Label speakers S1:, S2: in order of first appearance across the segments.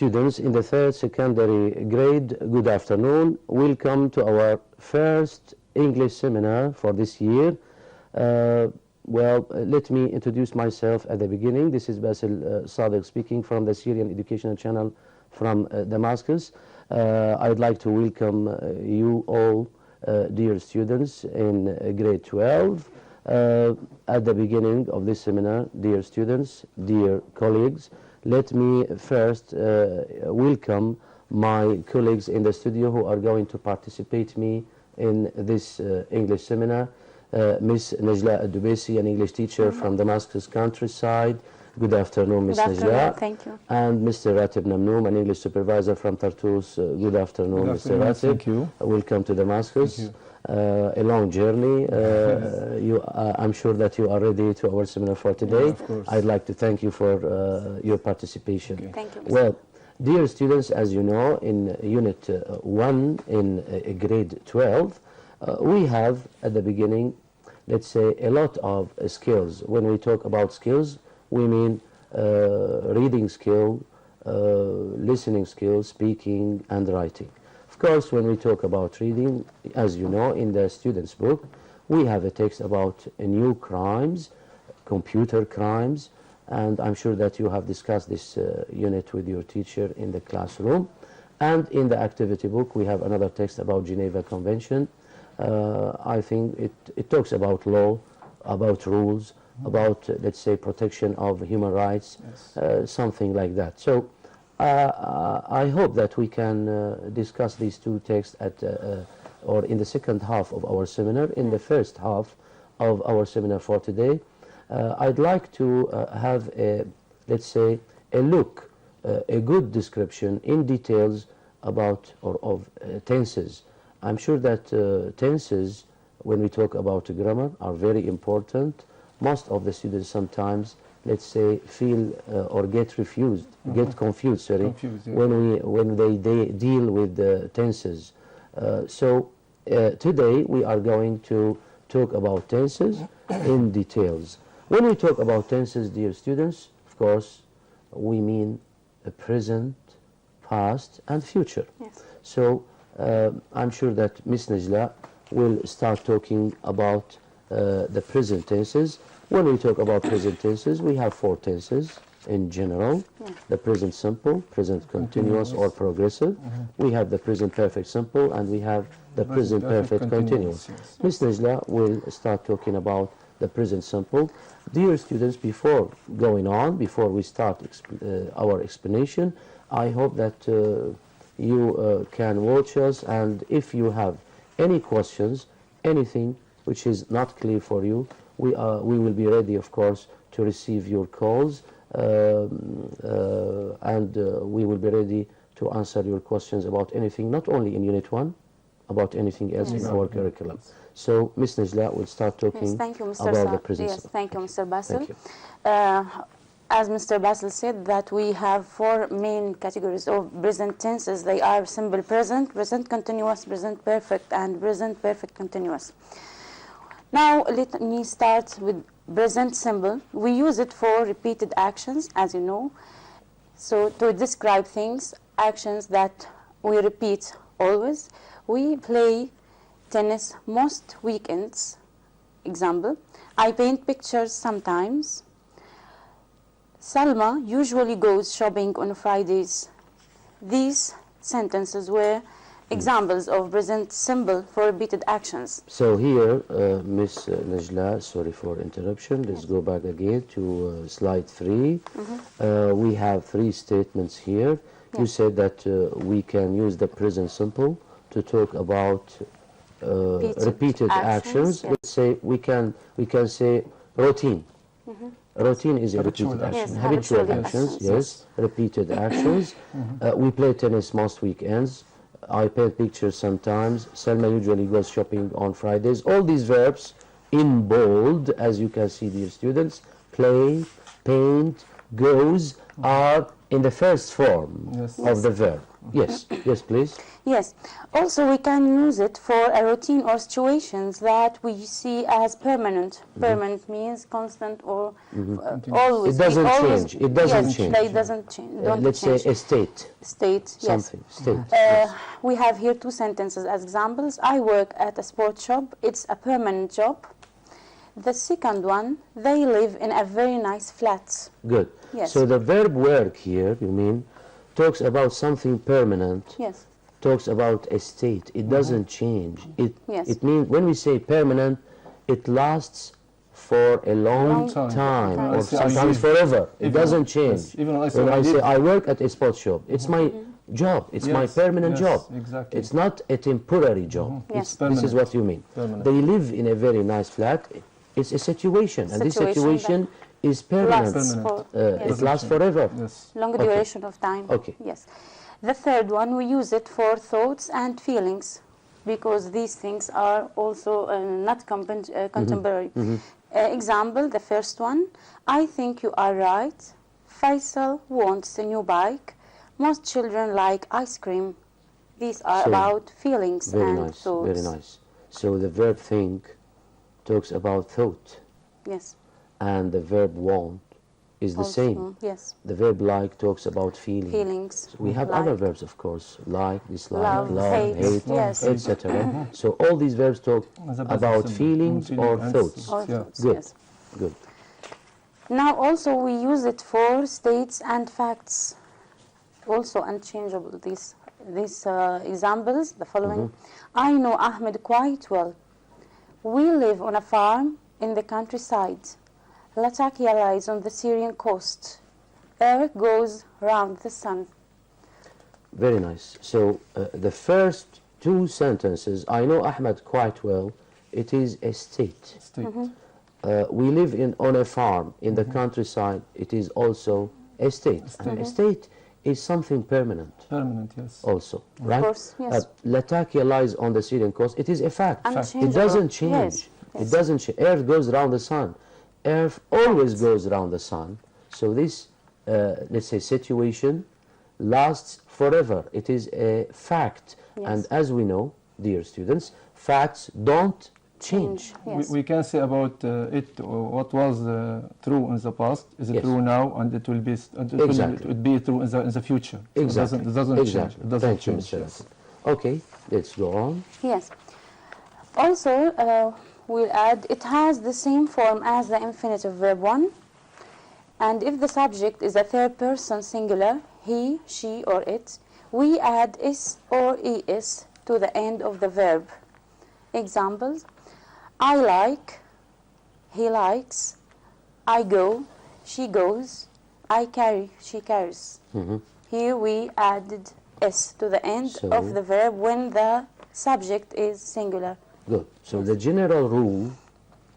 S1: students in the third secondary grade, good afternoon. Welcome to our first English seminar for this year. Let me introduce myself at the beginning. This is Basil Sadiq speaking from the Syrian Educational Channel from Damascus. I'd like to welcome you all, dear students in grade 12. At the beginning of this seminar, dear students, dear colleagues, let me first welcome my colleagues in the studio who are going to participate me in this English seminar. Miss Najla Adubesi, an English teacher from Damascus countryside. Good afternoon, Miss Najla.
S2: Thank you.
S1: And Mr. Ratib Namnoum, an English supervisor from Tartus. Good afternoon, Mr. Ratib.
S3: Thank you.
S1: Welcome to Damascus. A long journey. I'm sure that you are ready to our seminar for today.
S3: Of course.
S1: I'd like to thank you for your participation.
S3: Okay.
S2: Thank you, Mr.
S1: Well, dear students, as you know, in Unit 1 in grade 12, we have at the beginning, let's say, a lot of skills. When we talk about skills, we mean reading skill, listening skill, speaking, and writing. Of course, when we talk about reading, as you know, in the student's book, we have a text about new crimes, computer crimes, and I'm sure that you have discussed this unit with your teacher in the classroom. And in the activity book, we have another text about Geneva Convention. I think it talks about law, about rules, about, let's say, protection of human rights, something like that. So I hope that we can discuss these two texts or in the second half of our seminar. In the first half of our seminar for today, I'd like to have a, let's say, a look, a good description in details about of tenses. I'm sure that tenses, when we talk about grammar, are very important. Most of the students sometimes, let's say, feel or get confused, when they deal with the tenses. So today we are going to talk about tenses in details. When we talk about tenses, dear students, of course, we mean the present, past, and future.
S2: Yes.
S1: So I'm sure that Miss Najla will start talking about the present tenses. When we talk about present tenses, we have four tenses in general. The present simple, present continuous or progressive. We have the present perfect simple, and we have the present perfect continuous.
S3: Yes.
S1: Miss Najla will start talking about the present simple. Dear students, before going on, before we start our explanation, I hope that you can watch us, and if you have any questions, anything which is not clear for you, we will be ready, of course, to receive your calls, and we will be ready to answer your questions about anything, not only in Unit 1, about anything else in our curriculum. So, Ms. Najla will start talking
S2: Thank you, Mr.
S1: about the present.
S2: Yes, thank you, Mr. Basil.
S1: Thank you.
S2: As Mr. Basil said, that we have four main categories of present tenses. They are simple present, present continuous, present perfect, and present perfect continuous. Now, let me start with present simple. We use it for repeated actions, as you know. So, to describe things, actions that we repeat always. We play tennis most weekends. Example, I paint pictures sometimes. Salma usually goes shopping on Fridays. These sentences were examples of present simple for repeated actions.
S1: So here, Miss Najla, sorry for interruption. Let's go back again to slide 3. We have three statements here. You said that we can use the present simple to talk about repeated actions.
S2: Yes.
S1: Let's say we can say routine. Routine is a repeated action.
S2: Yes,
S1: Habitual
S2: habitual
S1: actions,
S2: actions,
S1: yes. Repeated actions. We play tennis most weekends. I paint pictures sometimes. Selma usually goes shopping on Fridays. All these verbs in bold, as you can see, dear students, play, paint, goes, are in the first form
S3: Yes.
S1: of the verb. Yes, yes, please.
S2: Yes. Also, we can use it for a routine or situations that we see as permanent. Permanent means constant or always.
S1: It doesn't
S2: always,
S1: change. It doesn't
S2: yes,
S1: change.
S2: They doesn't change. Don't
S1: Let's
S2: change.
S1: say a state,
S2: State. Yes.
S1: something, state.
S2: We have here two sentences as examples. I work at a sports shop. It's a permanent job. The second one, they live in a very nice flat.
S1: Good.
S2: Yes.
S1: So the verb work here, you mean, talks about something permanent,
S2: Yes.
S1: talks about a state. It doesn't change.
S2: Yes.
S1: It means, when we say permanent, it lasts for a long
S3: Long time.
S1: time, or
S3: Let's say I
S1: sometimes
S3: live-
S1: forever. It
S3: even-
S1: doesn't change.
S3: yes, even when I say
S1: When
S3: I
S1: I say
S3: live-
S1: I work at a sports shop, it's my job. It's my
S3: Yes,
S1: permanent
S3: yes,
S1: job.
S3: exactly.
S1: It's not a temporary job.
S2: Yes.
S3: It's
S1: This is
S3: permanent.
S1: what you mean.
S3: Permanent.
S1: They live in a very nice flat. It's a situation, and this
S2: Situation
S1: situation is permanent.
S2: Lasts
S3: Permanent.
S2: for
S1: It
S2: yes.
S1: lasts forever.
S3: Yes.
S2: Long
S1: Okay.
S2: duration of time.
S1: Okay.
S2: Yes. The third one, we use it for thoughts and feelings because these things are also not contemporary. Example, the first one, I think you are right. Faisal wants a new bike. Most children like ice cream. These are
S1: So,
S2: about feelings
S1: Very
S2: and
S1: nice,
S2: thoughts.
S1: very nice. So the verb think talks about thought,
S2: Yes.
S1: and the verb want is the
S2: Also,
S1: same.
S2: Yes.
S1: The verb like talks about feeling.
S2: Feelings.
S1: We have other
S2: like,
S1: verbs, of course, like, dislike,
S2: Love, hate, yes.
S1: etc. So all these verbs talk
S3: As a
S1: about
S3: passive symbol.
S1: feelings
S3: Feeling
S1: or
S3: and
S1: thoughts.
S2: Or
S3: Yeah.
S2: thoughts,
S1: Good.
S2: yes.
S1: Good.
S2: Now also we use it for states and facts, also unchangeable. These examples, the following. I know Ahmed quite well. We live on a farm in the countryside. Latakia lies on the Syrian coast. Earth goes round the sun.
S1: Very nice. So the first two sentences, I know Ahmed quite well, it is a state.
S3: State.
S1: We live on a farm in the countryside, it is also a state. And a state is something permanent
S3: Permanent, yes.
S1: also, right?
S2: course, yes.
S1: Latakia lies on the Syrian coast, it is a fact.
S2: Unchangeable.
S1: It doesn't change.
S2: Yes, yes.
S1: It doesn't change. Earth goes around the sun. Earth always goes around the sun. So this, let's say, situation lasts forever. It is a fact.
S2: Yes.
S1: And as we know, dear students, facts don't change.
S2: Yes.
S3: We can say about it what was true in the past is
S1: Yes.
S3: true now, and it will be
S1: Exactly.
S3: it will be true in the future. So
S1: Exactly.
S3: It doesn't
S1: Exactly.
S3: change. It doesn't
S1: Thank you,
S3: change.
S1: Mr.
S3: Yes.
S1: Hassan. Okay, let's go on.
S2: Yes. Also, we'll add, it has the same form as the infinitive verb 1. And if the subject is a third person singular, he, she, or it, we add is or es to the end of the verb. Examples, I like, he likes, I go, she goes, I carry, she carries. Here we added s to the end
S1: So-
S2: of the verb when the subject is singular.
S1: Good. So the general rule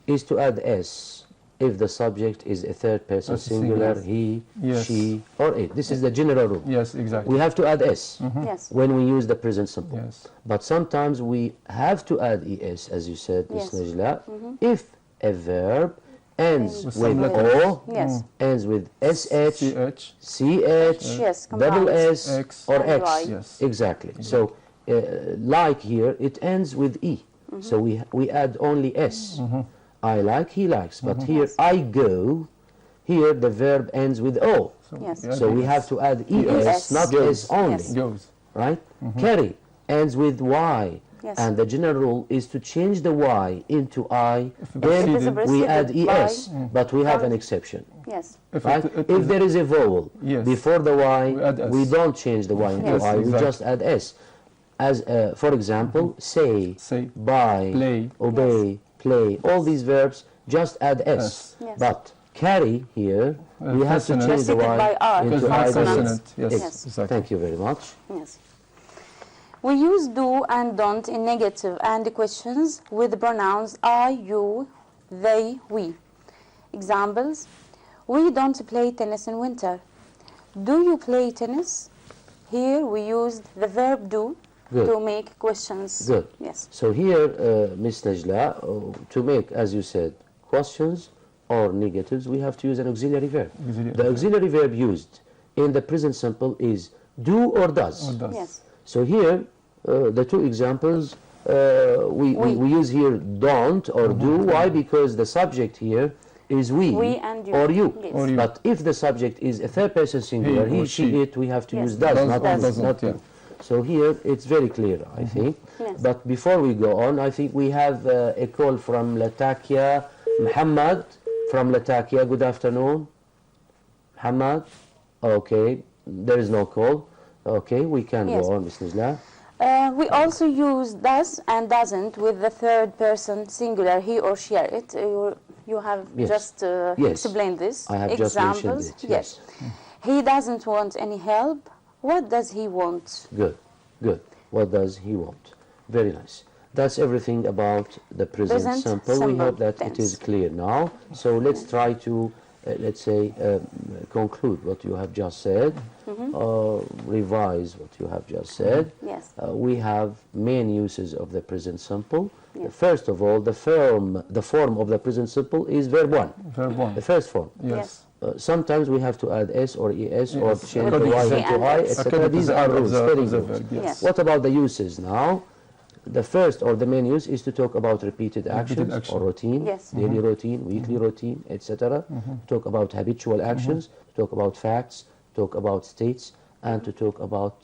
S1: is to add s if the subject is a third person
S3: That's
S1: singular,
S3: singular.
S1: he,
S3: Yes.
S1: she, or it. This is the general rule.
S3: Yes, exactly.
S1: We have to add s
S2: Yes.
S1: when we use the present simple.
S3: Yes.
S1: But sometimes we have to add es, as you said, Ms.
S2: Yes.
S1: Najla, if a verb ends
S3: With
S1: with
S3: some
S1: o,
S2: Yes.
S1: ends with sh,
S3: CH.
S1: ch,
S2: Yes,
S1: double
S2: combined.
S1: s,
S3: X.
S1: or
S2: And
S1: x.
S2: Y.
S3: Yes.
S1: Exactly. So, like here, it ends with e. So we add only s. I like, he likes. But here, I go, here the verb ends with o.
S2: Yes.
S3: yeah,
S1: So we
S3: yes.
S1: have to add
S2: Yes.
S1: es, not
S3: Goes.
S1: s only.
S2: Yes.
S3: Goes.
S1: Right? Carry ends with y.
S2: Yes.
S1: And the general rule is to change the y into I
S3: If
S1: when
S2: it is a
S1: we add
S2: preceded by-
S1: es. But we have an exception.
S2: Yes.
S1: Right? If there is a vowel
S3: Yes.
S1: before the y,
S3: We add s.
S1: we don't change the y into
S2: Yes.
S1: I, we
S3: Exactly.
S1: just add s. As, for example, say,
S3: Say,
S1: buy,
S3: play.
S1: obey, play, all these verbs just add s.
S2: Yes.
S1: But carry here, we have to
S3: consonant.
S1: change the
S2: Preceded by
S1: y
S2: R.
S3: Because
S1: into
S3: we have
S1: I.
S3: consonant. Yes,
S2: Yes.
S3: exactly.
S1: Thank you very much.
S2: Yes. We use do and don't in negative and questions with the pronouns I, you, they, we. Examples, we don't play tennis in winter. Do you play tennis? Here we used the verb do
S1: Good.
S2: to make questions.
S1: Good.
S2: Yes.
S1: So here, Ms. Najla, to make, as you said, questions or negatives, we have to use an auxiliary verb.
S3: Auxiliary
S1: The
S3: verb.
S1: auxiliary verb used in the present simple is do or does.
S3: Or does.
S2: Yes.
S1: So here, the two examples, we use here don't or do. Why? Because the subject here is we
S2: and you.
S1: or you.
S2: Yes.
S3: Or you.
S1: But if the subject is a third person singular,
S3: He or
S1: he, she,
S3: she.
S1: it, we have to
S2: Yes.
S1: use does,
S3: Does
S1: not
S3: or
S1: is,
S3: doesn't,
S1: not
S3: yeah.
S1: you. So here it's very clear, I think.
S2: Yes.
S1: But before we go on, I think we have a call from Latakia. Muhammad from Latakia, good afternoon. Muhammad? Okay, there is no call. Okay, we can
S2: Yes.
S1: go on, Bismillah.
S2: We also use does and doesn't with the third person singular, he or she, it. You have
S1: Yes.
S2: just
S1: Yes.
S2: explained this.
S1: I have just mentioned
S2: Examples.
S1: it,
S2: Yes. He doesn't want any help. What does he want?
S1: Good, good. What does he want? Very nice. That's everything about the present
S2: Present
S1: simple. We
S2: simple
S1: hope that it
S2: tense.
S1: is clear now. So let's try to, let's say, conclude what you have just said, revise what you have just said.
S2: Yes.
S1: We have main uses of the present simple.
S2: Yes.
S1: First of all, the form of the present simple is verb 1,
S3: Verb 1.
S1: the first form.
S3: Yes.
S1: Sometimes we have to add s or es or
S3: Yes.
S1: change the
S3: According
S1: y
S3: to the-
S1: into I, etc.
S3: According to
S1: These
S3: the
S1: are
S3: end of
S1: rules,
S3: the-
S1: spelling
S3: of the
S1: rules.
S3: verb, yes.
S2: Yes.
S1: What about the uses now? The first or the main use is to talk about repeated actions
S3: action.
S1: or routine,
S2: Yes.
S1: daily routine, weekly routine, etc. Talk about habitual actions, talk about facts, talk about states, and to talk about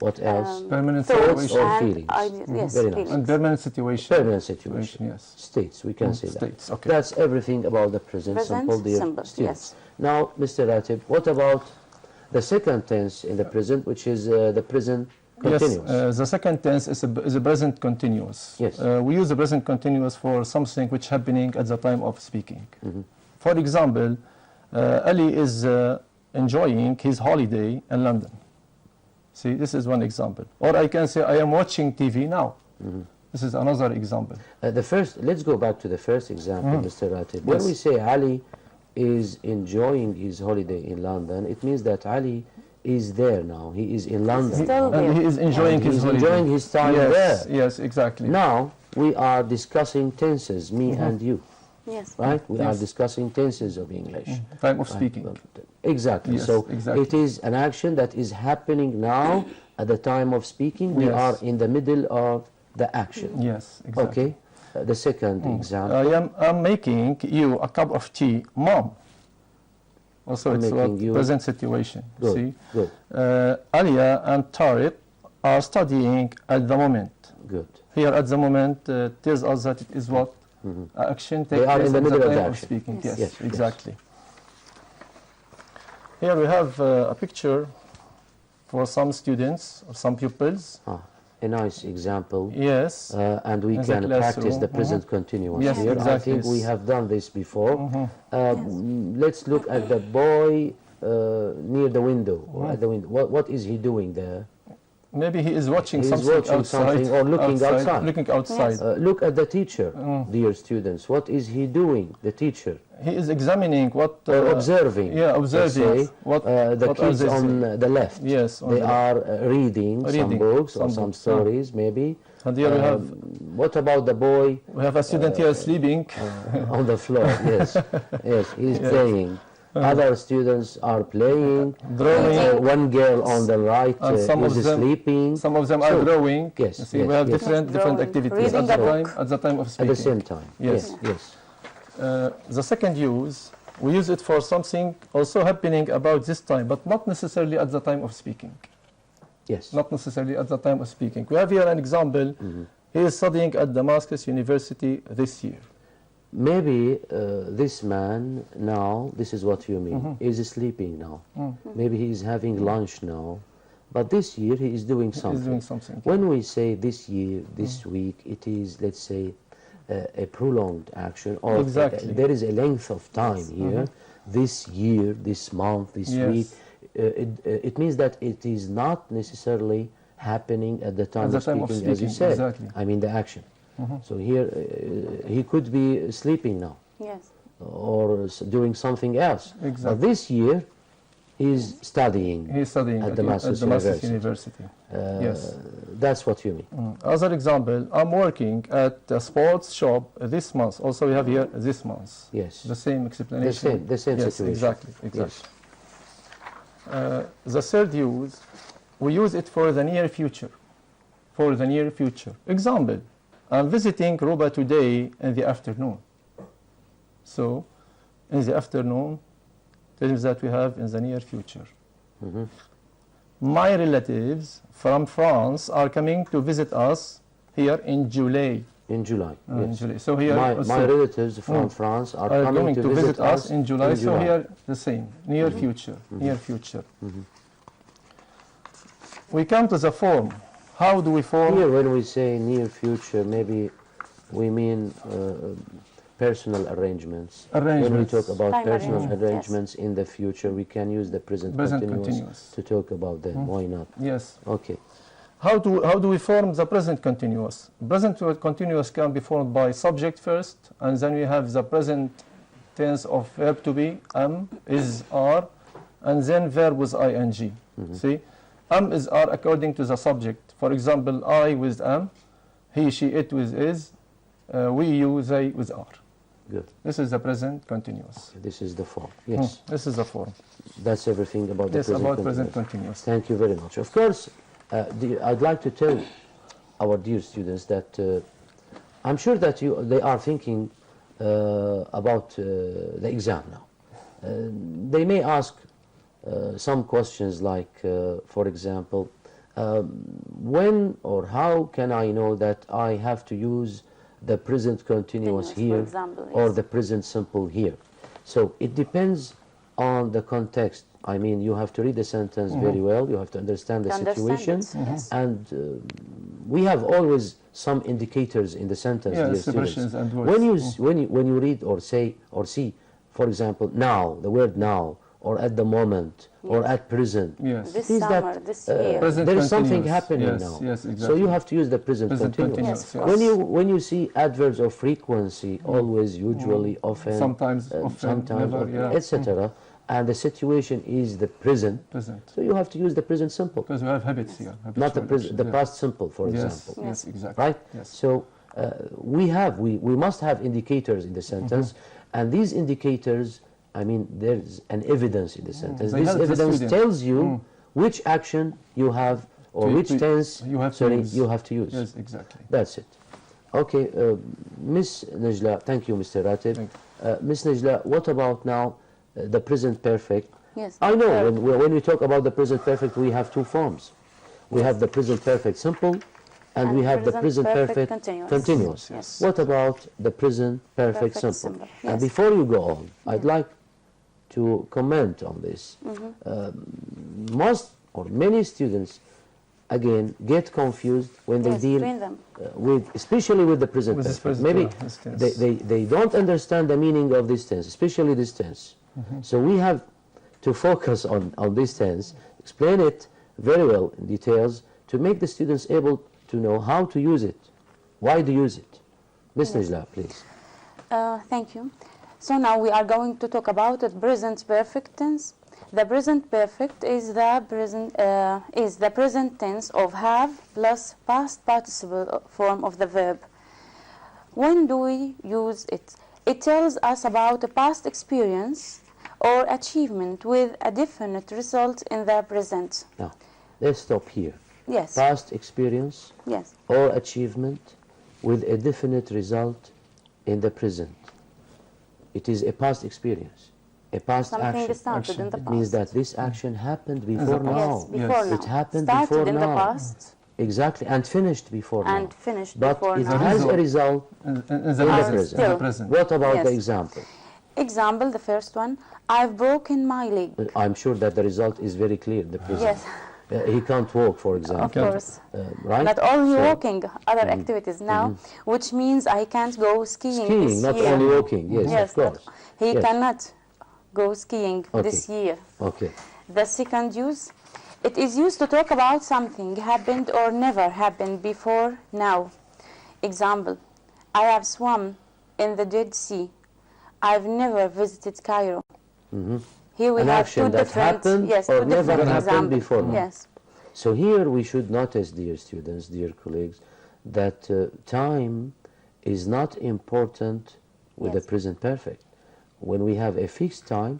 S1: what else?
S3: Permanent
S2: Thoughts
S3: situation.
S1: or
S2: and
S1: feelings.
S2: yes,
S1: Very nice.
S2: feelings.
S3: And permanent situation.
S1: Permanent situation.
S3: Yes.
S1: States, we can say that.
S3: States, okay.
S1: That's everything about the present,
S2: Present
S1: simple, dear
S2: simple,
S1: students. Now, Mr. Ratib, what about the second tense in the present, which is the present continuous?
S3: Yes, the second tense is a present continuous.
S1: Yes.
S3: We use the present continuous for something which happening at the time of speaking. For example, Ali is enjoying his holiday in London. See, this is one example. Or I can say, I am watching TV now. This is another example.
S1: Let's go back to the first example, Mr. Ratib. When
S3: Yes.
S1: we say Ali is enjoying his holiday in London, it means that Ali is there now. He is in London.
S2: Still
S1: now.
S2: there.
S3: And he is enjoying
S1: And
S3: his
S1: he's
S3: holiday.
S1: enjoying his time
S3: yes,
S1: there.
S3: Yes, exactly.
S1: Now, we are discussing tenses, me and you,
S2: Yes.
S1: right? We are
S3: Yes.
S1: discussing tenses of English.
S3: Time of
S1: Right,
S3: speaking.
S1: well, exactly.
S3: Yes,
S1: So
S3: exactly.
S1: it is an action that is happening now at the time of speaking. We
S3: Yes.
S1: are in the middle of the action.
S3: Yes, exactly.
S1: Okay. The second example.
S3: I'm making you a cup of tea, Mom. Also,
S1: I'm
S3: it's
S1: making
S3: what
S1: you-
S3: present situation.
S1: Good.
S3: See,
S1: Good.
S3: Alia and Tariq are studying at the moment.
S1: Good.
S3: Here, at the moment, tells us that it is what action takes
S1: They are
S3: place
S1: in the
S3: at
S1: middle of
S3: time
S1: the action.
S3: speaking.
S2: Yes.
S3: Yes,
S1: Yes, yes.
S3: exactly. Here we have a picture for some students or some pupils.
S1: A nice example.
S3: Yes.
S1: And we
S3: As a
S1: can practice
S3: classroom.
S1: the present continuous
S3: Yes,
S1: here.
S3: exactly.
S1: I think we have done this before. Let's look at the boy near the window. Or at the window. What is he doing there?
S3: Maybe he is watching
S1: He is
S3: something
S1: watching
S3: outside.
S1: something or looking outside.
S3: Looking outside.
S1: Look at the teacher, dear students. What is he doing, the teacher?
S3: He is examining what.
S1: Or observing.
S3: Yeah,
S1: let's
S3: observing
S1: say.
S3: what.
S1: The
S3: what are
S1: kids
S3: they
S1: on
S3: saying?
S1: the left.
S3: Yes, on
S1: They
S3: the
S1: are reading some
S3: Reading
S1: books or
S3: some
S1: some
S3: books,
S1: stories, maybe.
S3: And here we have
S1: What about the boy
S3: a student here sleeping.
S1: on the floor? Yes, yes, he's playing. Other students are playing.
S3: Drawing.
S1: One girl on the right
S3: And some
S1: is
S3: of them-
S1: sleeping.
S3: Some of them are
S1: So,
S3: drawing.
S1: yes,
S3: You see,
S1: yes,
S3: we have
S1: yes.
S3: different
S2: Drawing,
S3: activities
S2: reading
S3: at
S2: a
S3: the
S2: book.
S3: time of
S1: At
S3: speaking.
S1: the same time.
S3: Yes.
S1: Yes.
S3: The second use, we use it for something also happening about this time, but not necessarily at the time of speaking.
S1: Yes.
S3: Not necessarily at the time of speaking. We have here an example. He is studying at Damascus University this year.
S1: Maybe this man now, this is what you mean, is sleeping now. Maybe he is having lunch now. But this year he is doing
S3: He
S1: something.
S3: is doing something.
S1: When we say this year, this week, it is, let's say, a prolonged action, or
S3: Exactly.
S1: there is a length of time here. This year, this month, this
S3: Yes.
S1: week. It means that it is not necessarily happening at the time,
S3: At the
S1: of,
S3: time
S1: speaking,
S3: of
S1: as you
S3: speaking,
S1: said.
S3: exactly.
S1: I mean the action. So here he could be sleeping now
S2: Yes.
S1: or doing something else.
S3: Exactly.
S1: But this year he's studying.
S3: He is studying
S1: At
S3: at
S1: Damascus
S3: Damascus
S1: University.
S3: University. Yes.
S1: That's what you mean.
S3: Other example, I'm working at a sports shop this month. Also, we have here this month.
S1: Yes.
S3: The same explanation.
S1: The same
S3: Yes,
S1: situation.
S3: exactly, exactly.
S1: Yes.
S3: The third use, we use it for the near future. For the near future. Example, I'm visiting Ruba today in the afternoon. So, in the afternoon, tells that we have in the near future. My relatives from France are coming to visit us here in July.
S1: In July.
S3: In
S1: Yes.
S3: July. So here
S1: My relatives from France are coming to visit us
S3: in July. So here the same, near future, near future. We come to the form. How do we form?
S1: Here, when we say near future, maybe we mean personal arrangements. When we talk about
S2: Time
S1: personal
S2: arrangements,
S1: arrangements in the future, we can use the present continuous to talk about them. Why not?
S3: Yes.
S1: Okay.
S3: How do we form the present continuous? Present continuous can be formed by subject first, and then we have the present tense of verb to be, am, is, are, and then verb with ing. See? Am is are according to the subject. For example, I with am, he, she, it with is, we, you, they with are.
S1: Good.
S3: This is the present continuous.
S1: This is the form. Yes.
S3: This is the form.
S1: That's everything about the
S3: Yes,
S1: present
S3: about
S1: continuous.
S3: present continuous.
S1: Thank you very much. Of course, I'd like to tell our dear students that I'm sure that they are thinking about the exam now. They may ask some questions like, for example, when or how can I know that I have to use the present continuous
S2: For
S1: here
S2: example,
S1: or
S2: yes.
S1: the present simple here? So it depends on the context. I mean, you have to read the sentence very well, you have to understand the situation,
S2: Yes.
S1: and we have always some indicators in the sentence,
S3: Yeah,
S1: dear
S3: expressions
S1: students.
S3: and words.
S1: When you read or say or see, for example, now, the word now, or at the moment, or at present,
S3: Yes.
S2: This
S1: it is that,
S2: summer, this year.
S3: Present
S1: there is something
S3: continuous.
S1: happening
S3: Yes,
S1: now.
S3: yes,
S1: So
S3: exactly.
S1: you have to use the present,
S3: Present
S1: continuous.
S3: continuous,
S2: Yes,
S3: yes.
S1: When you see adverbs of frequency, always, usually, often,
S3: Sometimes, often,
S1: sometimes,
S3: never, yeah.
S1: etc., and the situation is the present,
S3: Present.
S1: so you have to use the present simple,
S3: Because we have habits here.
S1: not the
S3: habitual actions,
S1: the
S3: yeah.
S1: past simple, for
S3: Yes,
S1: example.
S3: yes, exactly.
S1: Right?
S3: Yes.
S1: So we must have indicators in the sentence, and these indicators, I mean, there's an evidence in the sentence.
S3: They
S1: This
S3: help the
S1: evidence
S3: student.
S1: tells you which action you have, or which tense
S3: you have to
S1: sorry,
S3: use.
S1: you have to use.
S3: Yes, exactly.
S1: That's it. Okay, Miss Najla, thank you, Mr. Ratib.
S3: Thank
S1: Miss Najla, what about now the present perfect?
S2: Yes.
S1: I know
S2: verb.
S1: when we talk about the present perfect, we have two forms. We have the present perfect simple, and we have the present perfect continuous.
S2: Yes.
S1: What about the present perfect simple?
S2: simple,
S1: And
S2: yes.
S1: before you go on, I'd like to comment on this. Most or many students, again, get confused when they
S2: Yes,
S1: deal
S2: between them.
S1: with, especially with the present
S3: With this
S1: perfect.
S3: present,
S1: Maybe
S3: yeah, this tense.
S1: they don't understand the meaning of this tense, especially this tense. So we have to focus on this tense, explain it very well in details to make the students able to know how to use it, why to use it. Ms. Najla, please.
S2: Thank you. So now we are going to talk about the present perfect tense. The present perfect is the present tense of have plus past participle form of the verb. When do we use it? It tells us about a past experience or achievement with a definite result in the present.
S1: Now, let's stop here.
S2: Yes.
S1: Past experience
S2: Yes.
S1: or achievement with a definite result in the present. It is a past experience, a past
S2: Something
S1: action.
S2: started in the
S1: It
S2: past.
S1: means that this action happened before
S3: past.
S1: now.
S2: Yes, before
S3: Yes.
S2: now.
S1: It happened
S2: Started
S1: before
S2: in
S1: now.
S2: the past
S1: Exactly, and finished before now.
S2: and finished
S1: But
S2: before
S1: it
S2: now.
S1: has a result.
S3: In the
S1: the
S3: present.
S1: present.
S3: In the present.
S1: What about
S2: Yes.
S1: the example?
S2: Example, the first one, I've broken my leg.
S1: I'm sure that the result is very clear, the present.
S2: Yes,
S1: He can't walk, for example.
S2: of course.
S1: Right?
S2: Not only
S1: So,
S2: walking, other activities now, which means I can't go skiing
S1: skiing,
S2: this
S1: not
S2: year.
S1: only walking. Yes,
S2: Yes,
S1: of course.
S2: he
S1: Yes.
S2: cannot go skiing this
S1: Okay.
S2: year.
S1: Okay.
S2: The second use, it is used to talk about something happened or never happened before now. Example, I have swum in the Dead Sea. I've never visited Cairo. Here we
S1: An
S2: have
S1: action
S2: two
S1: that
S2: different,
S1: happened
S2: yes,
S1: or
S2: two
S1: never
S2: different
S1: happened
S2: examples.
S1: before now.
S2: Yes,
S1: So here we should notice, dear students, dear colleagues, that time is not important with the
S2: Yes.
S1: present perfect. When we have a fixed time,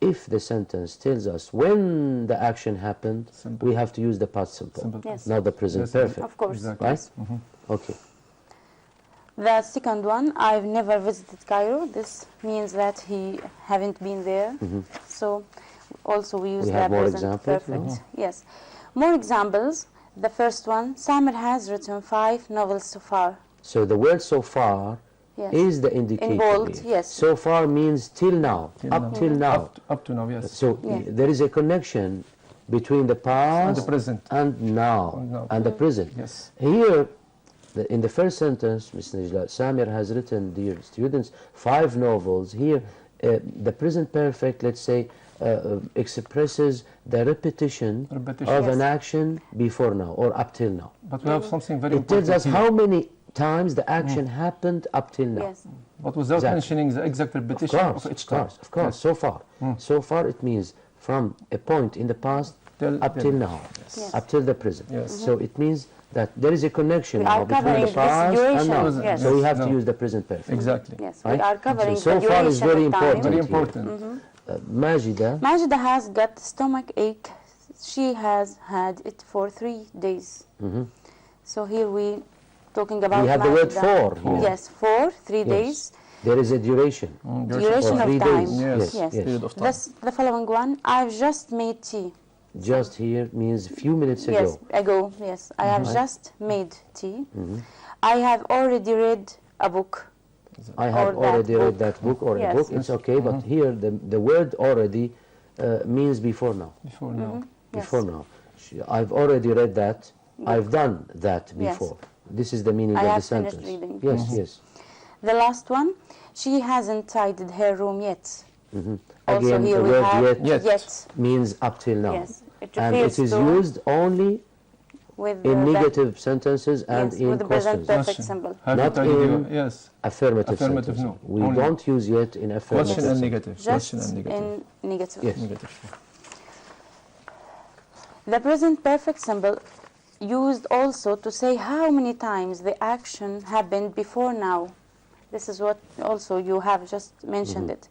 S1: if the sentence tells us when the action happened,
S3: Simple.
S1: we have to use the past simple,
S3: Simple.
S2: Yes.
S1: not the present
S3: Yes,
S1: perfect.
S2: Of course.
S3: Exactly.
S1: Right?
S3: Mhm.
S1: Okay.
S2: The second one, I've never visited Cairo. This means that he haven't been there. So also we use
S1: We
S2: the
S1: have more
S2: present
S1: examples?
S2: perfect. Yes. More examples. The first one, Samir has written 5 novels so far.
S1: So the word so far
S2: Yes.
S1: is the indicator.
S2: In bold,
S1: here.
S2: yes.
S1: So far means till now,
S3: Till
S1: up
S3: now.
S1: till now.
S3: Up to now, yes.
S1: So
S2: Yeah.
S1: there is a connection between the past
S3: And the present.
S1: and now
S3: And now.
S1: and the present.
S3: Yes.
S1: Here, in the first sentence, Ms. Najla, Samir has written, dear students, 5 novels. Here, the present perfect, let's say, expresses the repetition
S3: Repetition.
S1: of
S2: Yes.
S1: an action before now or up till now.
S3: But we have something very
S1: It tells
S3: important
S1: us
S3: here.
S1: how many times the action happened up till now.
S2: Yes.
S3: But without
S1: Exactly.
S3: mentioning the exact repetition of each time.
S1: Of course, so far. So far it means from a point in the past up till now,
S2: Yes.
S1: up till the present.
S3: Yes.
S1: So it means that there is a connection
S2: We
S1: now
S2: are
S1: between
S2: covering
S1: the
S2: this
S1: past and
S2: duration,
S1: now.
S2: yes.
S1: So we have to
S3: No.
S1: use the present perfect.
S3: Exactly.
S2: Yes.
S1: Right?
S2: We are covering
S1: So
S2: the
S1: far is
S2: duration
S1: very
S2: of time.
S1: important.
S3: Very
S1: here.
S3: important.
S1: Majida,
S2: Majida has got stomach ache. She has had it for 3 days. So here we talking about
S1: we have the word
S2: Majida.
S1: for here.
S2: Yes, for 3 days.
S1: There is a duration.
S2: Duration
S1: For
S2: of
S1: 3
S2: time.
S1: days.
S3: Yes.
S2: Yes.
S3: Period of time.
S2: This, the following one, I've just made tea.
S1: Just here means a few minutes
S2: Yes,
S1: ago.
S2: ago, yes. I have just made tea. I have already read a book.
S1: I have
S2: Or that
S1: already read
S2: book.
S1: that book or a
S2: Yes.
S1: book. It's okay, but here the word already means before now.
S3: Before now.
S2: Yes.
S1: Before now. I've already read that. I've done that
S2: Yes.
S1: before. This is the meaning
S2: I
S1: of the
S2: have finished
S1: sentence.
S2: reading.
S1: Yes, yes.
S2: The last one, she hasn't tidied her room yet. Also
S1: Again,
S2: here
S1: the
S2: we
S1: word
S2: have
S3: Yet.
S1: means up till now.
S2: Yes, it
S1: And it
S2: refers
S1: is
S2: to
S1: used only
S2: with
S1: in
S2: the
S1: negative sentences and
S2: yes,
S1: in
S2: with the present
S1: questions.
S2: perfect
S3: Question.
S2: symbol.
S3: Have you
S1: Not
S3: tidied your-
S1: in-
S3: Yes.
S1: Affirmative,
S3: Affirmative,
S1: sentences.
S3: no.
S1: We
S3: Only.
S1: don't use yet in affirmative.
S3: Question and
S1: sentences.
S3: negative.
S2: Just
S3: Question and negative.
S2: in negative.
S1: Yes.
S3: Negative.
S2: The present perfect symbol used also to say how many times the action happened before now. This is what also you have just mentioned it.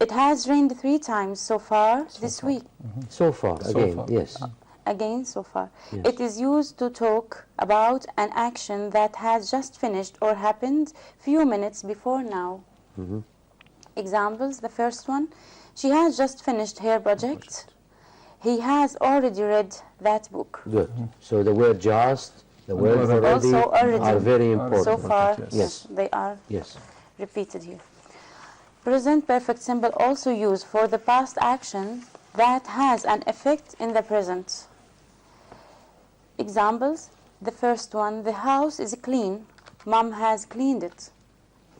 S2: It has rained 3 times so far this week.
S1: So far,
S3: So
S1: again,
S3: far.
S1: yes.
S2: Again, so far.
S1: Yes.
S2: It is used to talk about an action that has just finished or happened few minutes before now. Examples, the first one, she has just finished her project. He has already read that book.
S1: Good. So the word just, the word
S3: word
S1: already,
S2: also already.
S1: are very
S3: Are
S1: important.
S2: So far,
S3: yes.
S1: Yes.
S2: they are
S1: Yes.
S2: repeated here. Present perfect symbol also used for the past action that has an effect in the present. Examples, the first one, the house is clean. Mom has cleaned it.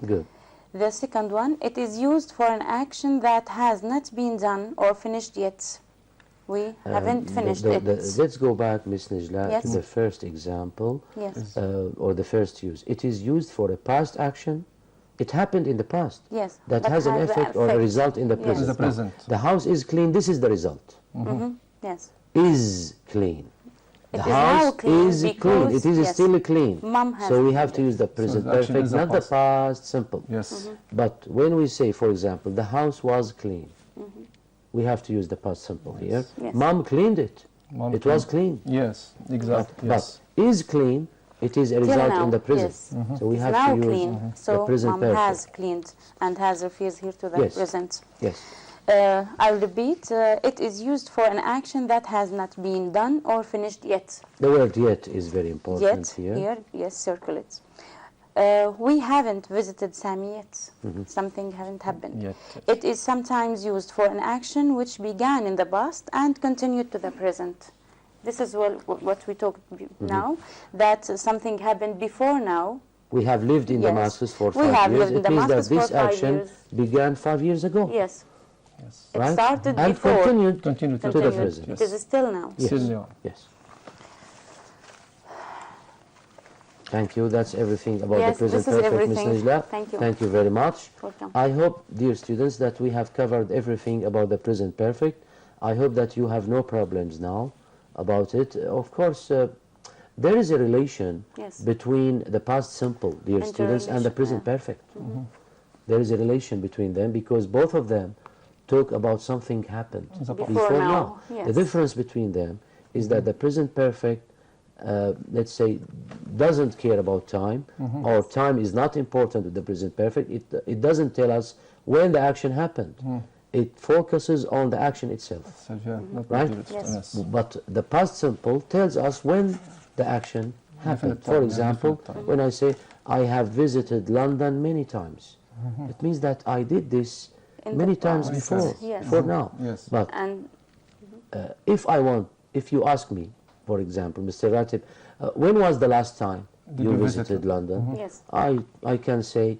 S1: Good.
S2: The second one, it is used for an action that has not been done or finished yet. We haven't finished it.
S1: Let's go back, Ms. Najla, to
S2: Yes.
S1: the first example,
S2: Yes,
S1: or the first use. It is used for a past action. It happened in the past.
S2: yes.
S1: That has an
S2: the
S1: effect or a result in the
S2: Yes.
S1: present.
S3: In the present.
S1: Now, the house is clean. This is the result.
S2: Yes.
S1: Is clean.
S2: It
S1: The
S2: is now
S1: house
S2: clean
S1: is clean.
S2: because,
S1: It is
S2: yes,
S1: still clean.
S2: Mom has
S1: So we
S2: cleaned
S1: have to
S2: it.
S1: use the present
S3: the action
S1: perfect,
S3: is the
S1: not the past simple.
S3: Yes.
S1: But when we say, for example, the house was clean, we have to use the past simple here.
S2: Yes.
S1: Mom cleaned it.
S3: Mom
S1: It was clean.
S3: Yes. Exactly.
S1: But
S3: Yes.
S1: is clean, it is a
S2: Till
S1: result
S2: now,
S1: in the present.
S2: yes.
S1: So we
S2: It's
S1: have
S2: now
S1: to use
S2: clean.
S1: the
S2: So
S1: present
S2: Mom
S1: perfect.
S2: has cleaned and has refers here to the
S1: Yes.
S2: present.
S1: Yes.
S2: I'll repeat. It is used for an action that has not been done or finished yet.
S1: The word yet is very important
S2: Yet,
S1: here.
S2: yes, circle it. We haven't visited Sami yet. Something haven't happened.
S3: Yet.
S2: It is sometimes used for an action which began in the past and continued to the present. This is what we talked now, that something happened before now.
S1: We have lived in
S2: Yes.
S1: Damascus for
S2: We
S1: 5
S2: have
S1: years.
S2: lived in
S1: It means that
S2: Damascus
S1: this
S2: for 5
S1: action
S2: years.
S1: began 5 years ago.
S2: Yes,
S3: Yes.
S2: it
S1: Right?
S2: started
S1: And
S2: before.
S1: continued.
S3: Continue to
S1: To the
S2: continued.
S1: present.
S2: It is still now.
S1: Yes.
S3: Still now.
S1: Yes. Thank you. That's everything about
S2: Yes,
S1: the present
S2: this is
S1: perfect, Ms.
S2: everything.
S1: Najla.
S2: Thank you.
S1: Thank you very much.
S2: Welcome.
S1: I hope, dear students, that we have covered everything about the present perfect. I hope that you have no problems now about it. Of course, there is a relation
S2: Yes.
S1: between the past simple, dear students, and the
S2: Interrelation,
S1: present
S2: yeah.
S1: perfect. There is a relation between them because both of them talk about something happened
S2: Before now, yes.
S1: The difference between them is that the present perfect, let's say, doesn't care about time, or time is not important with the present perfect. It doesn't tell us when the action happened. It focuses on the action itself, right?
S2: Yes.
S1: But the past simple tells us when the action happened. For example, when I say, I have visited London many times, it means that I did this
S2: In
S1: many
S2: the
S1: times
S2: past.
S1: before,
S2: Yes.
S1: for now.
S3: Yes.
S1: But
S2: And
S1: if you ask me, for example, Mr. Ratib, when was the last time you visited London?
S2: yes.
S1: I can say,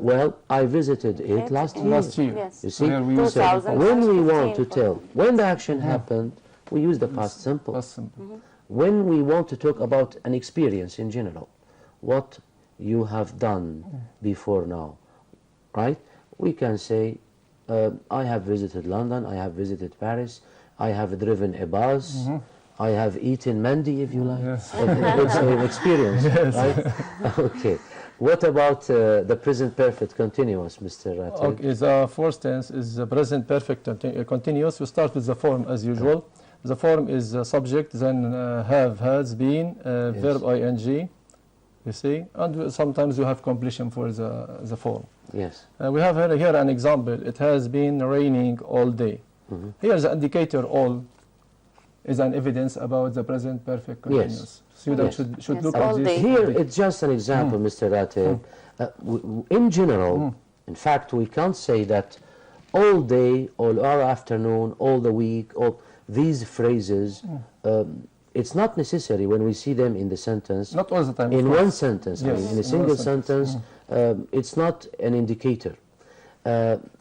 S1: well, I visited it last year.
S3: Last year.
S2: Yes.
S1: You see,
S3: Where we use
S2: 2000.
S1: when we want to
S2: 15,
S1: tell when the action happened, we use the past simple.
S3: Past simple.
S1: When we want to talk about an experience in general, what you have done before now, right? We can say, I have visited London, I have visited Paris, I have driven a bus, I have eaten mandi, if you like.
S3: Yes.
S1: It's an experience, right? Okay. What about the present perfect continuous, Mr. Ratib?
S3: Okay, the fourth tense is the present perfect continuous. We start with the form as usual. The form is subject, then have, has, been, verb ing, you see, and sometimes you have completion for the form.
S1: Yes.
S3: We have here an example. It has been raining all day. Here the indicator all is an evidence about the present perfect continuous. Students should look
S2: all
S3: at this.
S2: day.
S1: Here, it's just an example, Mr. Ratib. In general, in fact, we can't say that all day, all afternoon, all the week, all these phrases, it's not necessary when we see them in the sentence.
S3: Not all the time.
S1: In
S3: of course.
S1: one sentence, I
S3: Yes,
S1: mean, in
S3: in
S1: a
S3: one
S1: single
S3: sentence.
S1: sentence, it's not an indicator.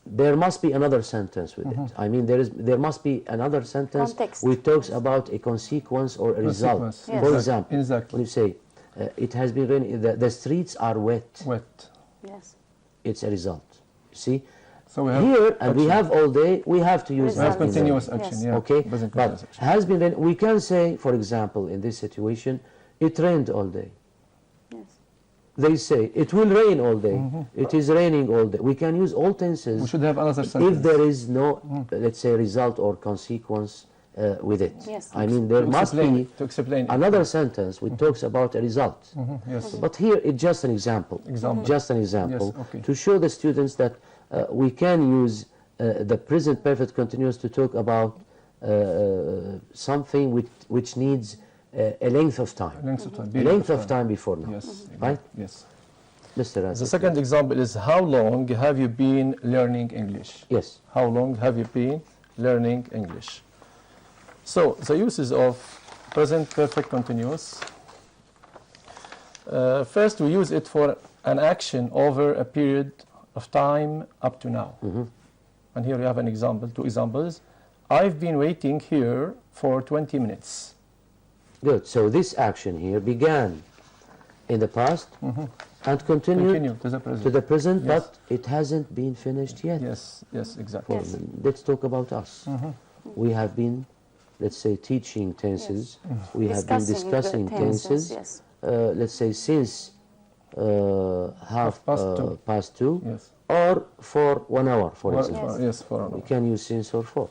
S1: There must be another sentence with it. I mean, there must be another sentence
S2: Context.
S1: which talks about a consequence or a result.
S3: Consequence.
S2: Yes.
S1: For example,
S3: Exactly.
S1: when you say, it has been raining, the streets are wet,
S3: Wet.
S2: Yes.
S1: it's a result. You see?
S3: So we have
S1: Here, and
S3: action.
S1: we have all day, we have to use
S3: We have
S2: Result.
S3: continuous
S2: Yes.
S3: action. Yeah.
S1: Okay,
S3: Present
S1: but
S3: continuous action.
S1: has been rain, we can say, for example, in this situation, it rained all day.
S2: Yes.
S1: They say, it will rain all day. It is raining all day. We can use all tenses
S3: We should have another sentence.
S1: if there is no, let's say, result or consequence with it.
S2: Yes.
S1: I mean, there
S3: to
S1: must
S3: explain
S1: be
S3: it, to explain it.
S1: another sentence which talks about a result.
S3: Yes.
S1: But here, it's just an example.
S3: Example.
S1: Just an example.
S3: Yes, okay.
S1: To show the students that we can use the present perfect continuous to talk about something which needs a length of time.
S3: Length of time.
S1: A
S3: period
S1: length of time before now.
S3: Yes.
S1: Right?
S3: Yes.
S1: Mr.
S3: The
S1: Razak.
S3: second example is how long have you been learning English?
S1: Yes.
S3: How long have you been learning English? So the uses of present perfect continuous. First, we use it for an action over a period of time up to now. And here we have an example, two examples. I've been waiting here for 20 minutes.
S1: Good. So this action here began in the past and continued
S3: Continue to the present.
S1: to the present,
S3: Yes.
S1: but it hasn't been finished yet.
S3: Yes, yes, exactly.
S2: Yes.
S1: Let's talk about us. We have been, let's say, teaching tenses. We have been discussing
S2: the
S1: tenses.
S2: Yes.
S1: Let's say since past two,
S3: Yes.
S1: or for 1 hour, for
S3: For-
S1: example.
S3: for- yes, for an
S1: We
S3: hour.
S1: can use since or for.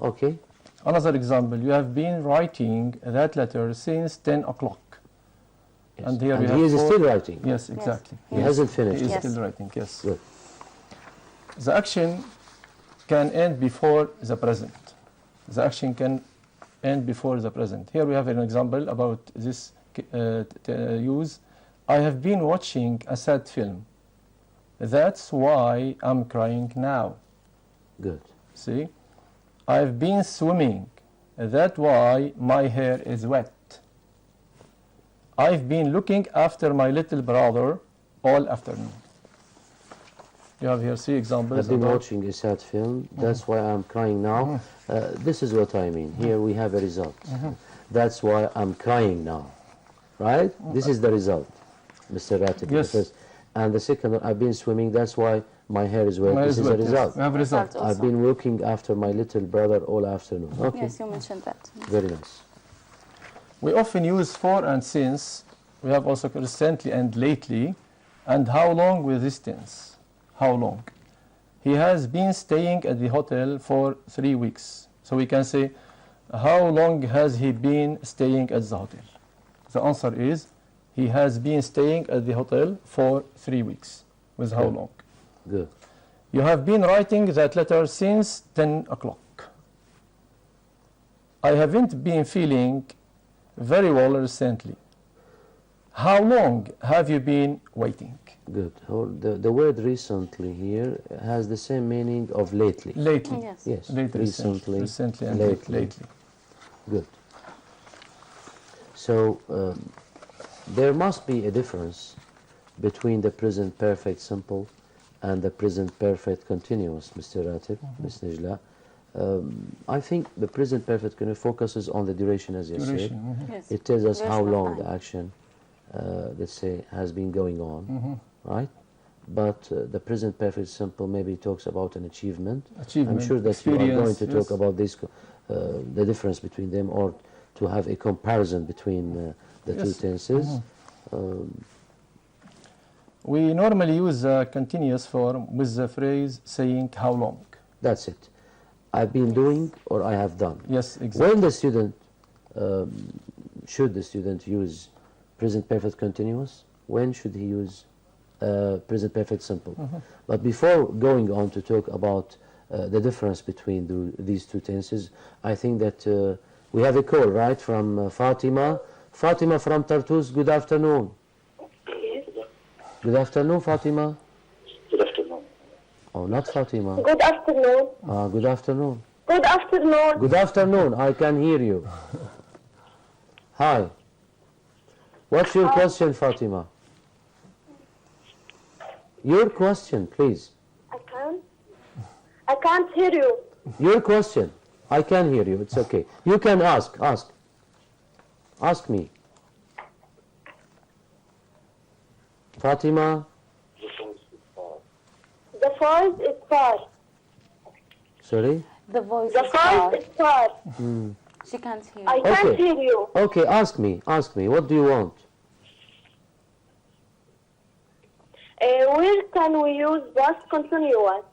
S1: Okay.
S3: Another example, you have been writing that letter since 10 o'clock.
S1: Yes.
S3: And here we have
S1: he is
S3: four-
S1: still writing.
S3: Yes, exactly.
S1: He hasn't finished.
S3: He is
S2: Yes.
S3: still writing, yes.
S1: Good.
S3: The action can end before the present. The action can end before the present. Here we have an example about this use. I have been watching a sad film. That's why I'm crying now.
S1: Good.
S3: See? I've been swimming. That's why my hair is wet. I've been looking after my little brother all afternoon. You have here three examples.
S1: I've been
S3: about-
S1: watching a sad film. That's why I'm crying now. This is what I mean. Here we have a result. That's why I'm crying now. Right? This is the result, Mr. Ratib.
S3: Yes.
S1: The first. And the second one, I've been swimming. That's why my hair is wet.
S3: My
S1: This is
S3: result,
S1: a
S3: yes.
S1: result.
S3: We have a result.
S2: Result.
S1: I've been looking after my little brother all afternoon. Okay.
S2: Yes, you mentioned that.
S1: Very nice.
S3: We often use for and since. We have also recently and lately. And how long with this tense? How long? he has been staying at the hotel for 3 weeks. So we can say, how long has he been staying at the hotel? The answer is, he has been staying at the hotel for 3 weeks. With how long?
S1: Good.
S3: You have been writing that letter since 10 o'clock. I haven't been feeling very well recently. How long have you been waiting?
S1: Good. The word recently here has the same meaning of lately.
S3: Lately.
S2: Yes.
S1: Yes.
S3: Lately,
S1: Recently.
S3: recently and
S1: lately.
S3: lately.
S1: Good. So there must be a difference between the present perfect simple and the present perfect continuous, Mr. Ratib, Ms. Najla. I think the present perfect focuses on the duration, as you said.
S2: Yes.
S1: It tells us how
S2: Duration of
S1: long
S2: time.
S1: the action, let's say, has been going on, right? But the present perfect simple maybe talks about an achievement. I'm sure that you are going to talk about this, the difference between them, or to have a comparison between the two tenses.
S3: We normally use a continuous form with the phrase saying how long.
S1: That's it. I've been doing, or I have done.
S3: Yes, exactly.
S1: When the student, should the student use present perfect continuous? When should he use present perfect simple? But before going on to talk about the difference between these two tenses, I think that we have a call, right, from Fatima. Fatima from Tartus, good afternoon. Good afternoon, Fatima.
S4: Good afternoon.
S1: Oh, not Fatima.
S5: Good afternoon.
S1: Good afternoon.
S5: Good afternoon.
S1: Good afternoon, I can hear you. Hi. What's your question, Fatima? Your question, please.
S5: I can't hear you.
S1: Your question. I can hear you, it's okay. You can ask. Ask me. Fatima?
S5: The voice is far.
S1: Sorry?
S2: The voice
S5: The
S2: is far.
S5: voice is far.
S2: She can't hear.
S5: I can't
S1: Okay.
S5: hear you.
S1: Okay, ask me. What do you want?
S5: Where can we use past continuous?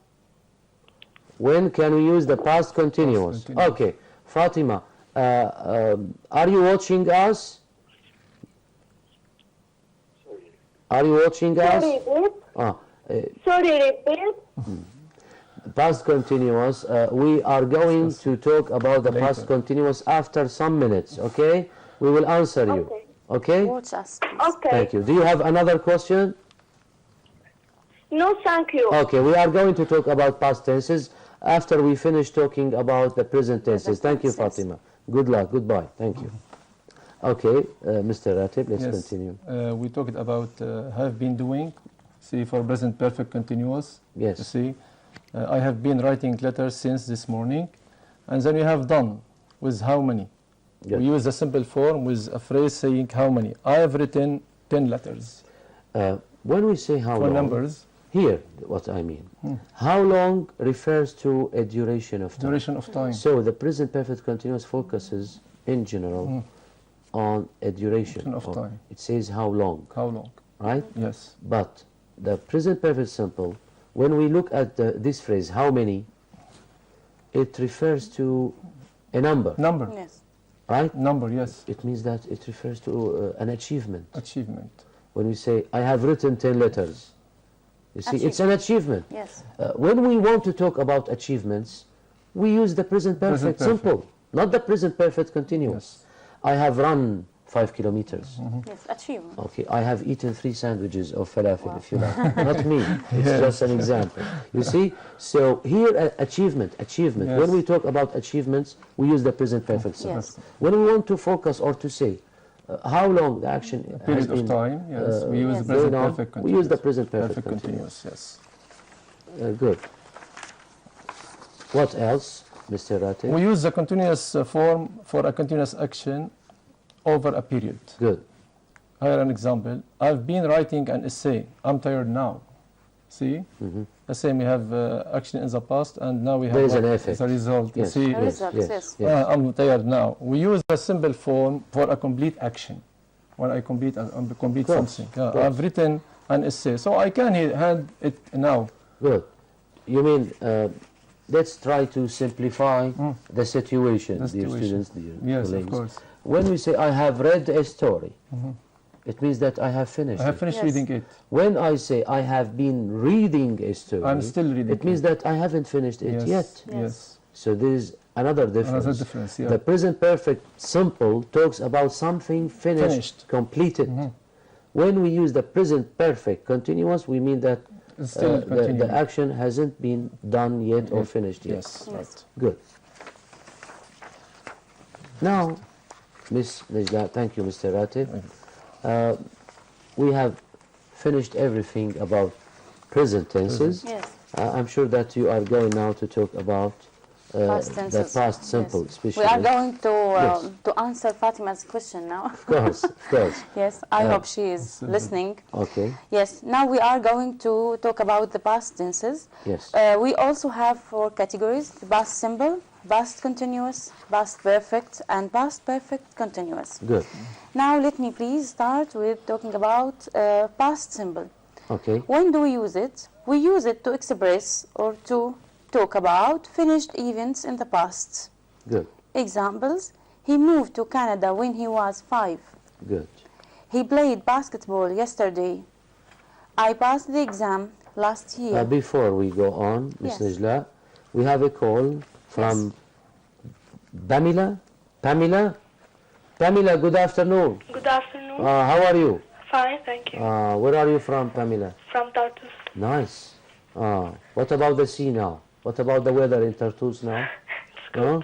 S1: When can we use the past continuous?
S3: Past continuous.
S1: Okay, Fatima, are you watching us? Are you watching us?
S5: Sorry, repeat.
S1: Ah,
S5: Sorry, repeat.
S1: past continuous. We are going to talk about the
S3: Later.
S1: past continuous after some minutes, okay? We will answer you,
S5: Okay.
S1: okay?
S2: Watch us, please.
S5: Okay.
S1: Thank you. Do you have another question?
S5: No, thank you.
S1: Okay, we are going to talk about past tenses after we finish talking about the present tenses. Thank you,
S2: tenses.
S1: Fatima. Good luck. Goodbye. Thank you. Okay, Mr. Ratib, let's
S3: Yes.
S1: continue.
S3: We talked about have been doing, see, for present perfect continuous.
S1: Yes.
S3: You see, I have been writing letters since this morning. And then we have done with how many.
S1: Good.
S3: We use a simple form with a phrase saying how many. I have written 10 letters.
S1: When we say how
S3: For
S1: long,
S3: numbers,
S1: here, what I mean, how long refers to a duration of time.
S3: duration of time.
S1: So the present perfect continuous focuses, in general, on a duration
S3: Of time.
S1: It says how long,
S3: How long?
S1: right?
S3: Yes.
S1: But the present perfect simple, when we look at this phrase, how many, it refers to a number,
S3: Number.
S2: Yes.
S1: right?
S3: Number, yes.
S1: It means that it refers to an achievement.
S3: Achievement.
S1: When we say, I have written 10 letters, you see, it's an achievement.
S2: Yes.
S1: When we want to talk about achievements, we use the present perfect
S3: Present perfect.
S1: simple, not the present perfect continuous.
S3: Yes.
S1: I have run 5 kilometers.
S2: Yes. Achievement.
S1: Okay, I have eaten 3 sandwiches of falafel, if you like. Not me, it's just an example. You see? So here, achievement.
S3: Yes.
S1: When we talk about achievements, we use the present perfect simple.
S2: Yes.
S1: When we want to focus or to say how long the action has
S3: Period
S1: been
S3: of time, yes. We use
S2: Yes.
S3: present
S1: going on,
S3: perfect
S1: we
S3: continuous.
S1: use the present perfect
S3: Perfect
S1: continuous.
S3: continuous, yes.
S1: Good. What else, Mr. Ratib?
S3: We use the continuous form for a continuous action over a period.
S1: Good.
S3: Here an example. I've been writing an essay. I'm tired now. See? The same, we have action in the past, and now we have
S1: There is an
S3: what
S1: effect.
S3: is the result. You
S1: Yes,
S3: see?
S1: yes,
S2: Results,
S1: yes,
S2: yes.
S1: yes.
S3: I'm tired now. We use a simple form for a complete action. When I complete
S1: course,
S3: something.
S1: course.
S3: I've written an essay, so I can hand it now.
S1: Good. You mean, let's try to simplify the situation,
S3: The
S1: dear
S3: situation.
S1: students, dear
S3: Yes, of
S1: colleagues.
S3: course.
S1: When we say I have read a story, it means that I have finished
S3: I have
S1: it.
S3: finished
S2: Yes.
S3: reading it.
S1: When I say I have been reading a story,
S3: I'm still reading
S1: it means that I haven't finished it
S3: Yes.
S1: yet.
S3: Yes.
S1: So there is another difference.
S3: Another difference, yeah.
S1: The present perfect simple talks about something finished, completed. When we use the present perfect continuous, we mean that
S3: It's still
S1: the
S3: continuing.
S1: action hasn't been done yet or finished yet.
S3: Yes, right.
S1: Good. Now, Miss Najla, thank you, Mr. Ratib. We have finished everything about present tenses.
S2: Yes.
S1: I'm sure that you are going now to talk about
S2: Past
S1: the
S2: tenses.
S1: past simple,
S2: Yes.
S1: especially.
S2: We are going to
S1: Yes.
S2: to answer Fatima's question now.
S1: Of course, of course.
S2: Yes, I hope she is listening.
S1: Okay,
S2: Yes, now we are going to talk about the past tenses.
S1: yes.
S2: We also have 4 categories: the past simple, past continuous, past perfect, and past perfect continuous.
S1: Good.
S2: Now let me please start with talking about past simple.
S1: Okay,
S2: When do we use it? We use it to express or to talk about finished events in the past.
S1: good,
S2: Examples: he moved to Canada when he was 5.
S1: good.
S2: He played basketball yesterday. I passed the exam last year.
S1: Before we go on, Ms.
S2: Yes.
S1: Najla, we have a call from Pamela. Pamela? Pamela, good afternoon.
S5: Good afternoon.
S1: How are you?
S5: Fine, thank you.
S1: Where are you from, Pamela?
S5: From Tartus.
S1: Nice. What about the sea now? What about the weather in Tartus now? No?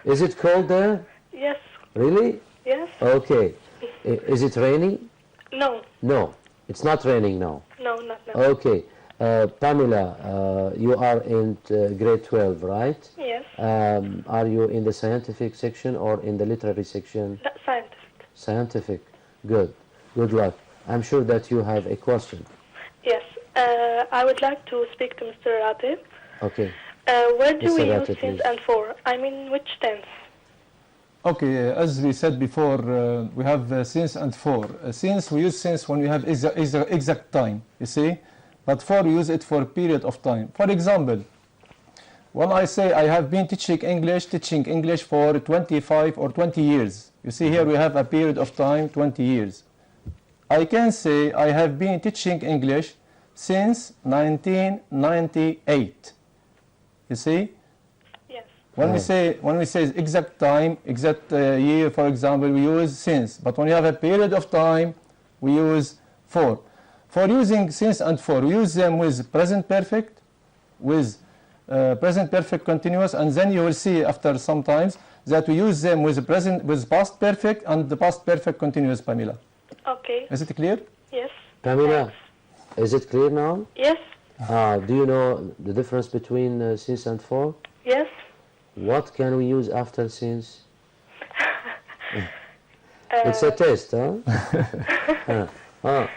S1: Is it cold there?
S5: Yes.
S1: Really?
S5: Yes.
S1: Okay. Is it raining?
S5: No.
S1: No. It's not raining now.
S5: No, not now.
S1: Okay. Pamela, you are in grade 12, right?
S5: Yes.
S1: Are you in the scientific section or in the literary section?
S5: Scientist.
S1: Scientific. Good. Good luck. I'm sure that you have a question.
S5: Yes. I would like to speak to Mr. Ratib.
S1: Okay.
S5: Where do
S1: Mr.
S5: we
S1: Ratib,
S5: use since
S1: please.
S5: and for? I mean, which tense?
S3: Okay, as we said before, we have since and for. Since, we use since when we have exact time, you see? But for, we use it for a period of time. For example, when I say I have been teaching English for 25 or 20 years. You see here we have a period of time, 20 years. I can say I have been teaching English since 1998. You see?
S5: Yes.
S3: When we say exact time, exact year, for example, we use since. But when you have a period of time, we use for. For using since and for, we use them with present perfect, with present perfect continuous, and then you will see after some times that we use them with past perfect and the past perfect continuous, Pamela.
S5: Okay.
S3: Is it clear?
S5: Yes.
S1: Pamela,
S5: Thanks.
S1: is it clear now?
S5: Yes.
S1: Do you know the difference between since and for?
S5: Yes.
S1: What can we use after since? It's a test, huh?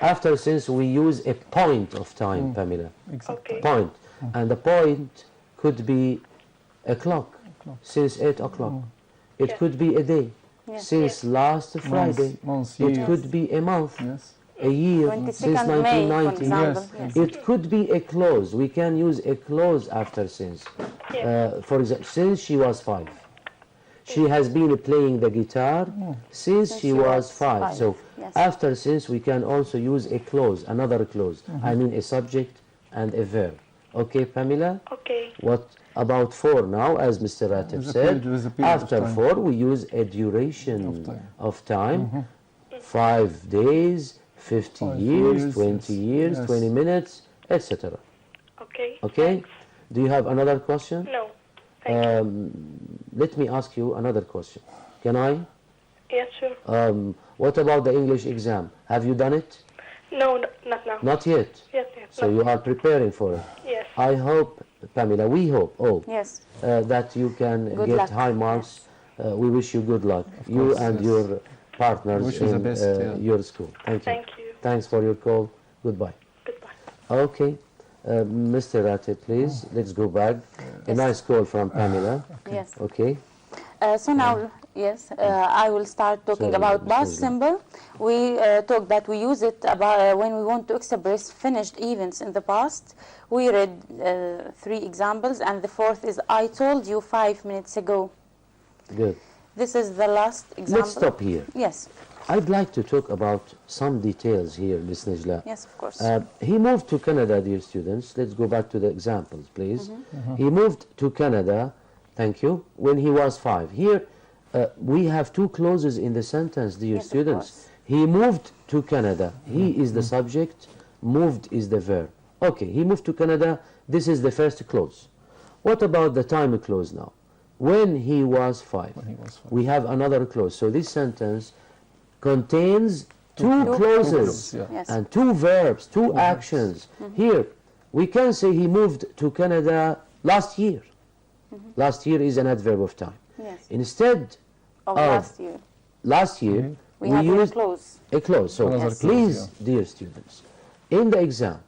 S1: After since we use a point of time, Pamela.
S5: Okay.
S1: Point. And the point could be a clock, since 8 o'clock. It
S5: Yes.
S1: could be a day,
S2: Yes.
S1: since last Friday.
S3: Months,
S1: It
S3: years.
S1: could be a month,
S3: Yes.
S1: a year,
S2: 22nd
S1: since
S2: May, for
S1: 1990.
S2: example.
S3: Yes.
S2: Yes.
S1: It could be a clause. We can use a clause after since.
S5: Yes.
S1: For example, since she was 5. She has been playing the guitar since she was 5. So
S2: Yes.
S1: after since we can also use a clause, another clause. I mean a subject and a verb. Okay, Pamela?
S5: Okay.
S1: What about for now, as Mr. Ratib
S3: With a
S1: said?
S3: period- with a period of
S1: After
S3: time.
S1: for we use a duration
S3: Of time.
S1: of time. 5 days, 50
S3: 5
S1: years,
S3: years,
S1: 20
S3: yes.
S1: years,
S3: Yes.
S1: 20 minutes, etc.
S5: Okay.
S1: Okay? Do you have another question?
S5: No. Thank you.
S1: Let me ask you another question. Can I?
S5: Yes, sure.
S1: What about the English exam? Have you done it?
S5: No, not now.
S1: Not yet.
S5: Yes, yes.
S1: So you are preparing for it.
S5: Yes.
S1: I hope, Pamela, we hope all
S2: Yes.
S1: that you can
S2: Good
S1: get
S2: luck.
S1: high marks. We wish you good luck. You
S3: course,
S1: and
S3: yes.
S1: your partners
S3: Wish you the
S1: in
S3: best, yeah.
S1: your school. Thank you.
S5: Thank you.
S1: Thanks for your call. Goodbye.
S5: Goodbye.
S1: Okay. Mr. Ratib, please, let's go back. A nice call from Pamela.
S2: Yes.
S1: Okay.
S2: So now Yes, I will start talking
S1: Sorry,
S2: about
S1: Ms.
S2: past
S1: Najla.
S2: simple. We talked that we use it about when we want to express finished events in the past. We read 3 examples, and the fourth is I told you 5 minutes ago.
S1: Good.
S2: This is the last example.
S1: Let's stop here.
S2: Yes,
S1: I'd like to talk about some details here, Ms. Najla.
S2: yes, of course.
S1: He moved to Canada, dear students. Let's go back to the examples, please.
S2: Mm-hmm.
S1: He moved to Canada, thank you, when he was 5. Here, we have 2 clauses in the sentence, dear
S2: Yes, of
S1: students.
S2: course.
S1: He moved to Canada. He is the subject, moved is the verb. Okay, he moved to Canada. This is the first clause. What about the time clause now? When he was 5.
S3: When he was 5.
S1: We have another clause. So this sentence contains 2
S2: Two
S1: clauses
S3: Yeah.
S2: Yes.
S1: and 2 verbs, 2 actions. Here, we can say he moved to Canada last year. Last year is an adverb of time.
S2: Yes,
S1: Instead
S2: of
S1: of
S2: last year.
S1: last year,
S2: We have a
S1: used
S2: clause.
S1: a clause. So
S3: Another
S2: Yes.
S3: clause,
S1: please,
S3: yeah.
S1: dear students, in the exam,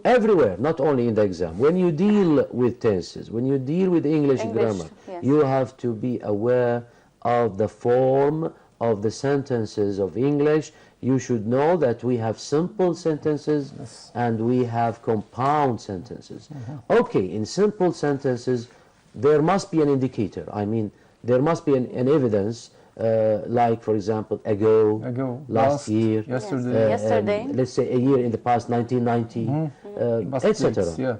S1: everywhere, not only in the exam, when you deal with tenses, when you deal with English grammar,
S2: yes.
S1: you have to be aware of the form of the sentences of English. You should know that we have simple sentences
S3: Yes.
S1: and we have compound sentences. Okay, in simple sentences, there must be an indicator. I mean, there must be an evidence, like, for example, ago,
S3: Ago,
S1: last year,
S3: yesterday.
S2: Yes. Yesterday.
S1: let's say a year in the past, 1990,
S3: Past
S1: etc.
S3: weeks, yeah.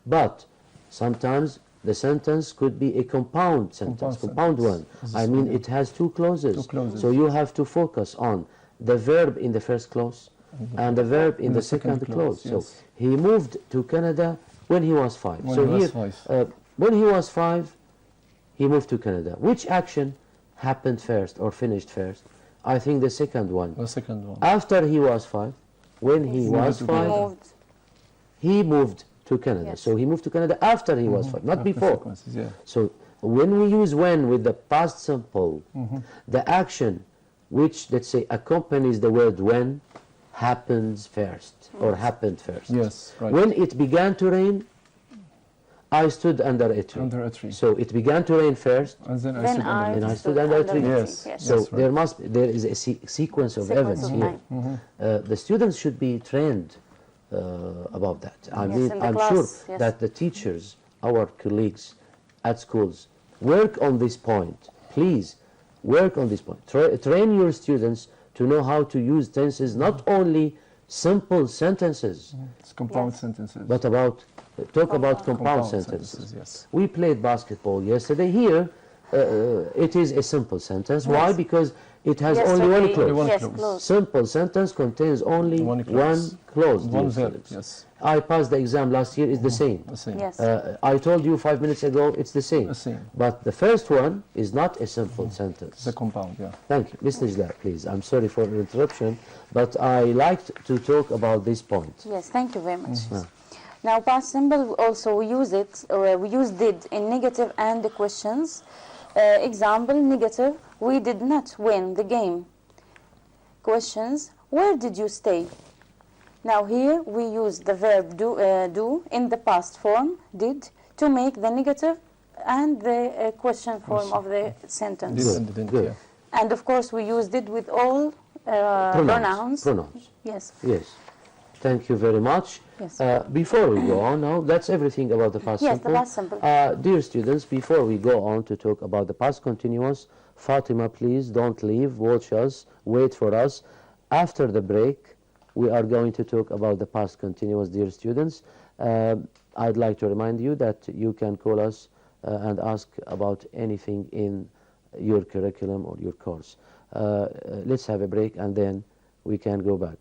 S1: But sometimes the sentence could be a compound sentence, compound
S3: sentence.
S1: one.
S3: This is
S1: I mean,
S3: one.
S1: it has 2 clauses.
S3: 2 clauses.
S1: So you have to focus on the verb in the first clause and the verb in the second clause.
S3: yes.
S1: So he moved to Canada when he was 5.
S3: When
S1: so
S3: he was
S1: here,
S3: 5.
S1: when he was 5, he moved to Canada. Which action happened first or finished first? I think the second one.
S3: The second one.
S1: After he was 5, when he
S3: Moved
S1: was
S3: to
S1: 5,
S2: Moved.
S1: he moved to Canada.
S2: Yes.
S1: So he moved to Canada after he was 5, not
S3: After
S1: before.
S3: sequences, yeah.
S1: So when we use when with the past simple, the action which, let's say, accompanies the word when happens first or happened first.
S3: Yes, right.
S1: When it began to rain, I stood under a tree.
S3: Under a tree.
S1: So it began to rain first.
S3: And then I
S2: Then
S3: stood under
S1: And
S3: it.
S1: I stood under a tree.
S3: Yes.
S2: Yes.
S1: So
S3: That's right.
S1: there is a sequence of
S2: Sequence
S1: events
S2: of
S1: here.
S2: time.
S1: The students should be trained about that. I
S2: Yes,
S1: mean,
S2: in the
S1: I'm
S2: class,
S1: sure
S2: yes.
S1: that the teachers, our colleagues at schools, work on this point. Please work on this point. Train your students to know how to use tenses, not only simple sentences,
S3: It's compound
S2: Yes.
S3: sentences.
S1: but talk about compound
S3: Compound
S1: sentences.
S3: yes.
S1: We played basketball yesterday. Here, it is a simple sentence. Why?
S2: Yes.
S1: Because it has only one
S2: Yesterday,
S1: clause.
S3: Only one
S2: yes,
S3: clause.
S2: clause.
S1: Simple sentence contains only
S3: One clause.
S1: one clause.
S3: One
S1: dear
S3: verb,
S1: students.
S3: yes.
S1: I passed the exam last year, it's the same.
S3: The same.
S2: Yes.
S1: I told you 5 minutes ago, it's the same.
S3: The same.
S1: But the first one is not a simple sentence.
S3: It's a compound, yeah.
S1: Thank you. Ms. Najla, please. I'm sorry for the interruption, but I liked to talk about this point.
S2: Yes, thank you very much. Now, past simple, also we use it, we use did in negative and the questions. Example, negative, we did not win the game. Questions, where did you stay? Now here we use the verb do in the past form, did, to make the negative and the question form of the sentence.
S3: Did and didn't,
S1: good.
S3: yeah.
S2: And of course we use did with all pronouns.
S1: Pronouns.
S2: Yes.
S1: Yes. Thank you very much.
S2: Yes.
S1: Before we go on now, that's everything about the past
S2: Yes,
S1: simple.
S2: the past simple.
S1: Dear students, before we go on to talk about the past continuous, Fatima, please don't leave. Watch us. Wait for us. After the break, we are going to talk about the past continuous, dear students. I'd like to remind you that you can call us and ask about anything in your curriculum or your course. Let's have a break and then we can go back.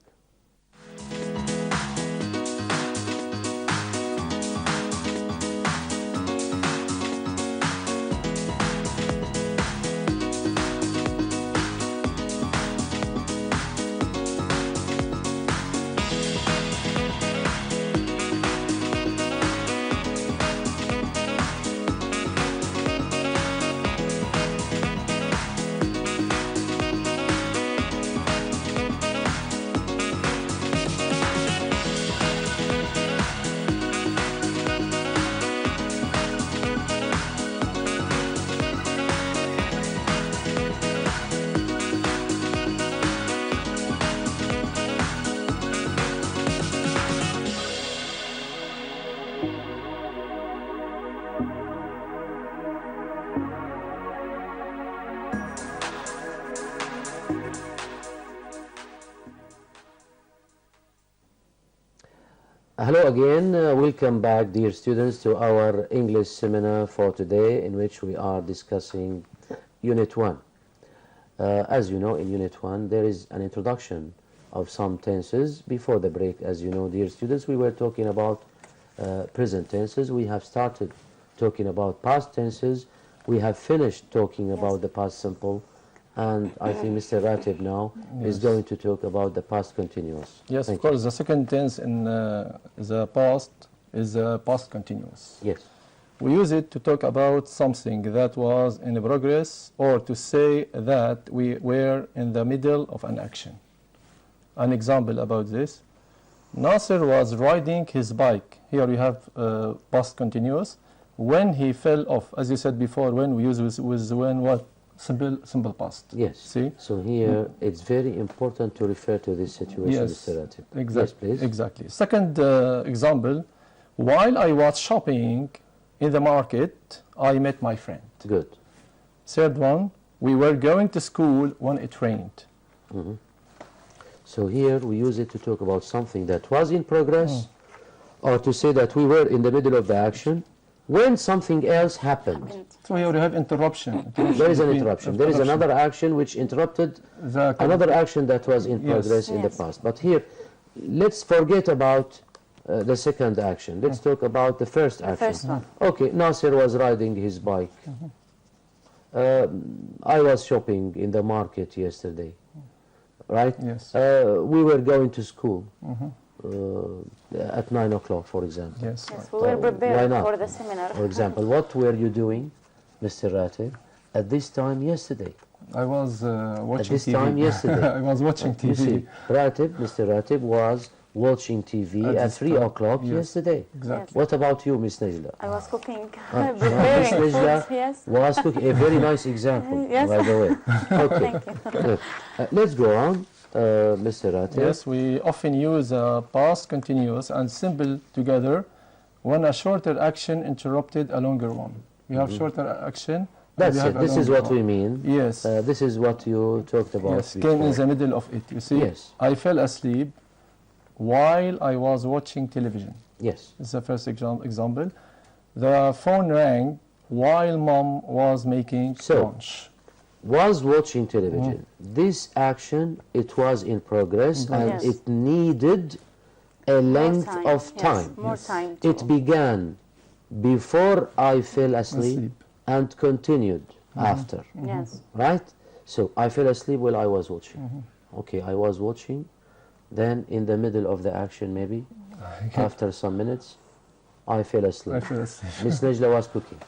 S1: Hello again. Welcome back, dear students, to our English seminar for today, in which we are discussing Unit 1. As you know, in Unit 1, there is an introduction of some tenses. Before the break, as you know, dear students, we were talking about present tenses. We have started talking about past tenses. We have finished talking about the past simple. And I think Mr. Ratib now is going to talk about the past continuous.
S3: Yes,
S1: Thank
S3: of course, the second tense in the past is past continuous.
S1: Yes.
S3: We use it to talk about something that was in progress, or to say that we were in the middle of an action. An example about this: Nasser was riding his bike. Here we have past continuous. When he fell off, as you said before, when we use with when what? Simple past.
S1: Yes.
S3: See?
S1: So here it's very important to refer to this situation,
S3: Yes,
S1: Mr. Ratib.
S3: exactly.
S1: Yes, please.
S3: Exactly. Second example: while I was shopping in the market, I met my friend.
S1: Good.
S3: Third one: we were going to school when it rained.
S1: So here we use it to talk about something that was in progress, or to say that we were in the middle of the action when something else happened.
S3: So here we have interruption.
S1: There is an interruption. There is another action which interrupted another action that was in progress in the past. But here, let's forget about the second action. Let's talk about the first action.
S2: First one.
S1: Okay, Nasser was riding his bike. I was shopping in the market yesterday. Right?
S3: Yes.
S1: We were going to school at 9 o'clock, for example.
S3: Yes.
S2: Yes, we were
S1: Why
S2: prepared
S1: not?
S2: for the seminar.
S1: For example, what were you doing, Mr. Ratib, at this time yesterday?
S3: I was watching
S1: At this
S3: TV.
S1: time yesterday.
S3: I was watching
S1: You see,
S3: TV.
S1: Mr. Ratib was watching TV
S3: At
S1: at
S3: this
S1: 3
S3: time,
S1: o'clock
S3: yes.
S1: yesterday.
S3: Exactly.
S1: What about you, Miss Najla?
S2: I was cooking,
S1: Miss
S2: preparing
S1: Najla
S2: foods, yes.
S1: was cooking. A very nice example,
S2: Yes.
S1: by the way. Okay,
S2: Thank you.
S1: good. Let's go on, Mr. Ratib.
S3: Yes, we often use past continuous and simple together when a shorter action interrupted a longer one. We have shorter action.
S1: That's
S3: we have
S1: it.
S3: a
S1: This is
S3: longer
S1: what we
S3: one.
S1: mean.
S3: Yes.
S1: This is what you talked about
S3: Yes,
S1: before.
S3: came in the middle of it. You see,
S1: Yes.
S3: I fell asleep while I was watching television.
S1: Yes.
S3: This is the first example. The phone rang while mom was making
S1: So,
S3: lunch.
S1: Was watching television. This action, it was in progress and
S2: Yes.
S1: it needed a length
S2: More
S1: of
S2: yes,
S1: time.
S2: more time.
S1: It began before I fell asleep and continued after,
S2: Yes.
S1: right? So I fell asleep while I was watching. Okay, I was watching, then in the middle of the action maybe, after some minutes, I fell asleep.
S3: I fell asleep.
S1: Miss Najla was cooking.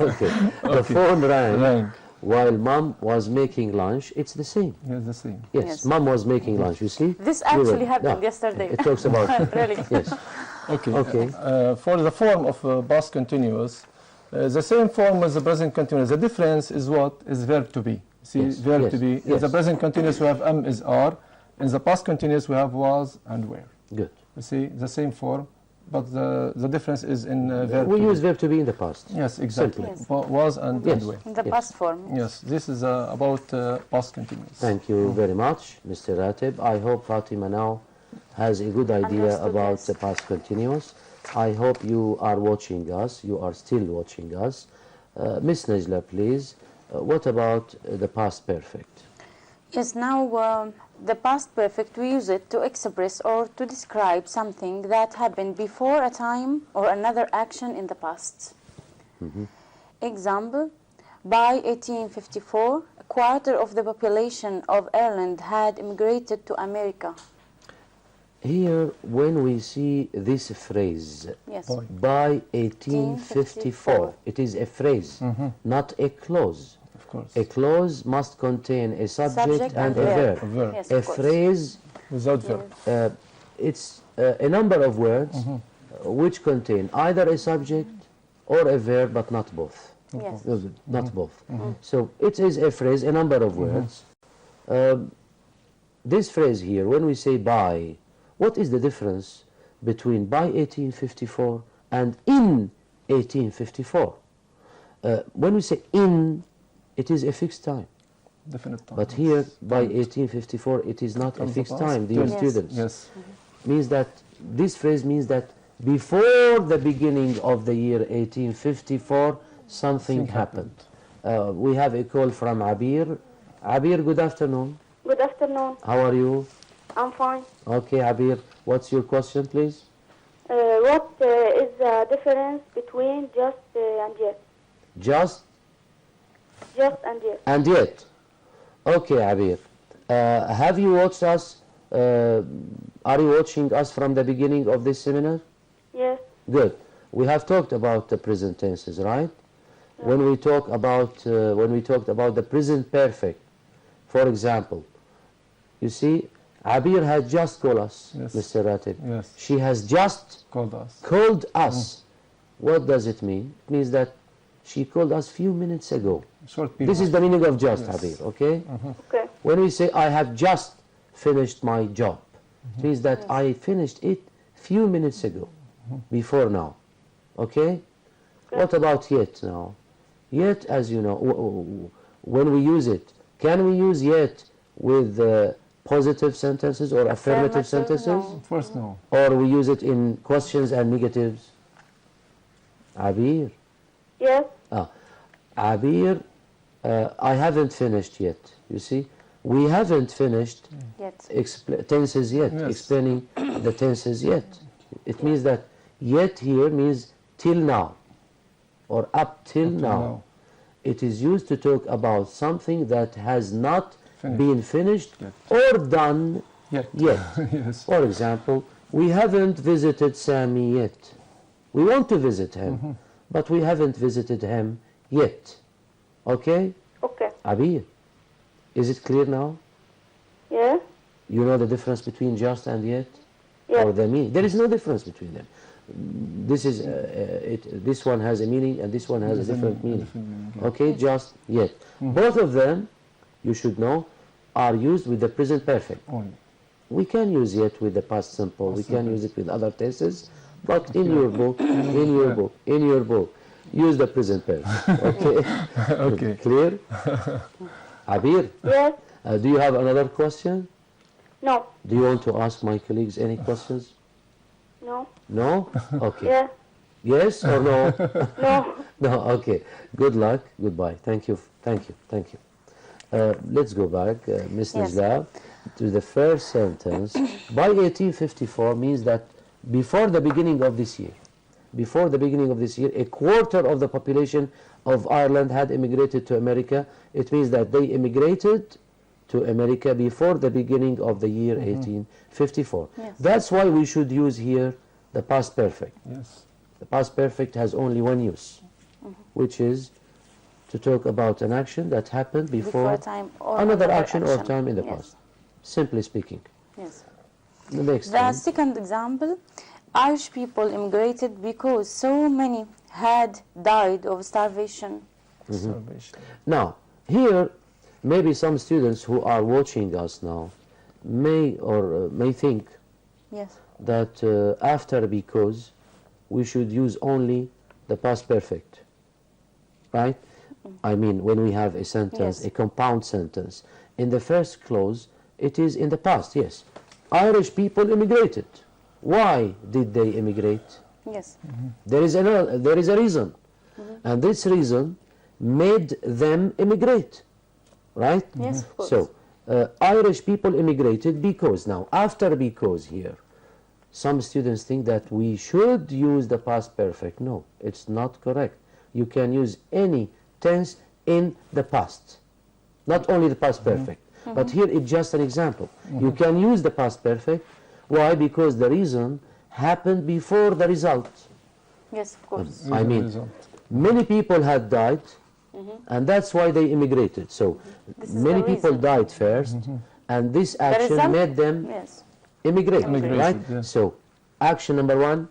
S1: Okay. The phone rang
S3: Rang.
S1: while mom was making lunch. It's the same.
S3: Yes, the same.
S1: Yes,
S2: Yes.
S1: mom was making lunch, you see?
S2: This
S1: We were-
S2: actually happened
S1: yeah.
S2: yesterday.
S1: It talks about,
S2: Really.
S1: yes.
S3: Okay.
S1: Okay.
S3: For the form of past continuous, the same form as the present continuous. The difference is what? Is verb to be. See,
S1: Yes,
S3: verb
S1: yes,
S3: to be. In
S1: yes.
S3: the present continuous, we have am is are. In the past continuous, we have was and were.
S1: Good.
S3: You see, the same form, but the difference is in verb
S1: We
S3: to
S1: use
S3: be.
S1: verb to be in the past.
S3: Yes, exactly.
S2: Yes.
S3: Was and
S1: Yes.
S3: were.
S2: In the
S1: Yes.
S2: past form.
S3: Yes, this is about past continuous.
S1: Thank you very much, Mr. Ratib. I hope Fatima now has a good idea
S2: Understood
S1: about
S2: this.
S1: the past continuous. I hope you are watching us. You are still watching us. Miss Najla, please. What about the past perfect?
S2: Yes, now the past perfect, we use it to express or to describe something that happened before a time or another action in the past. Example, by 1854, a quarter of the population of Ireland had immigrated to America.
S1: Here, when we see this phrase,
S2: Yes.
S3: Boy.
S1: by 1854, it is a phrase, not a clause.
S3: Of course.
S1: A clause must contain a subject,
S2: Subject
S1: and
S2: and
S1: a
S2: verb.
S1: verb.
S3: Verb.
S2: Yes,
S1: A
S2: of course.
S1: phrase,
S3: Without verb.
S1: it's a number of words which contain either a subject or a verb, but not both.
S2: Yes.
S1: Not both. So it is a phrase, a number of words. This phrase here, when we say by, what is the difference between by 1854 and in 1854? When we say in, it is a fixed time.
S3: Definite time.
S1: But here, by 1854, it is not a
S3: Comes
S1: fixed
S3: the past.
S1: time, dear
S3: Yes.
S1: students.
S3: Yes.
S1: Means that this phrase means that before the beginning of the year 1854, something happened. We have a call from Abir. Abir, good afternoon.
S5: Good afternoon.
S1: How are you?
S5: I'm fine.
S1: Okay, Abir, what's your question, please?
S5: What is the difference between just and yet?
S1: Just
S5: And yet.
S1: and yet. Okay, Abir. Have you watched us? Are you watching us from the beginning of this seminar?
S5: Yes.
S1: Good. We have talked about the present tenses, right? When we talked about the present perfect, for example, you see, Abir had just called us,
S3: Yes.
S1: Mr. Ratib.
S3: Yes.
S1: She has just
S3: Called us.
S1: called us. What does it mean? It means that she called us few minutes ago.
S3: Short period.
S1: This is the meaning of just,
S3: Yes.
S1: Abir, okay?
S5: Okay.
S1: When we say I have just finished my job, it means that I finished it few minutes ago, before now, okay? What about yet now? Yet, as you know, when we use it, can we use yet with positive sentences or affirmative
S2: Affirmative,
S1: sentences?
S2: no.
S3: First, no.
S1: Or we use it in questions and negatives? Abir?
S5: Yes.
S1: Abir, I haven't finished yet. You see, we haven't finished
S2: Yet.
S1: tenses yet,
S3: Yes.
S1: explaining the tenses yet. It means that yet here means till now or up till now. It is used to talk about something that has not
S3: Finished.
S1: been finished
S3: Yet.
S1: or done
S3: Yet.
S1: yet.
S3: Yes.
S1: For example, we haven't visited Sami yet. We want to visit him, but we haven't visited him yet. Okay?
S5: Okay.
S1: Abir, is it clear now?
S5: Yes.
S1: You know the difference between just and yet?
S5: Yes.
S1: Or the meaning? There is no difference between them. This is this one has a meaning and this one has a different meaning. Okay, just yet. Both of them, you should know, are used with the present perfect.
S3: Only.
S1: We can use yet with the past simple. We can use it with other tenses, but in your book, in your book, use the present perfect. Okay.
S3: Okay.
S1: Clear? Abir,
S5: Yes.
S1: do you have another question?
S5: No.
S1: Do you want to ask my colleagues any questions?
S5: No.
S1: No? Okay.
S5: Yes.
S1: Yes or no?
S5: No.
S1: No, okay. Good luck. Goodbye. Thank you. Thank you. Thank you. Let's go back, Ms.
S2: Yes.
S1: Najla, to the first sentence. By 1854 means that before the beginning of this year, a quarter of the population of Ireland had immigrated to America. It means that they immigrated to America before the beginning of the year 1854.
S2: Yes.
S1: That's why we should use here the past perfect.
S3: Yes.
S1: The past perfect has only one use, which is to talk about an action that happened before
S2: time or
S1: another action or time in the
S2: Yes.
S1: past. Simply speaking.
S2: Yes.
S1: The next
S2: The
S1: one.
S2: second example, Irish people immigrated because so many had died of starvation.
S3: Salvation.
S1: Now, here, maybe some students who are watching us now may think
S2: Yes.
S1: that after because we should use only the past perfect, right? I mean, when we have a sentence,
S2: Yes.
S1: a compound sentence, in the first clause, it is in the past, yes. Irish people immigrated. Why did they immigrate?
S2: Yes.
S1: There is a reason, and this reason made them immigrate, right?
S2: Yes, of course.
S1: So, Irish people immigrated because. Now, after because here, some students think that we should use the past perfect. No, it's not correct. You can use any tense in the past, not only the past perfect. But here it's just an example. You can use the past perfect. Why? Because the reason happened before the result.
S2: Yes, of course.
S1: I mean,
S3: Result.
S1: many people had died, and that's why they immigrated. So
S2: This is
S1: many
S2: the
S1: people
S2: reason.
S1: died first, and this
S2: The
S1: action
S2: result-
S1: made them
S2: Yes.
S1: immigrate,
S3: Immigrated,
S1: right?
S3: yes.
S1: So action number one,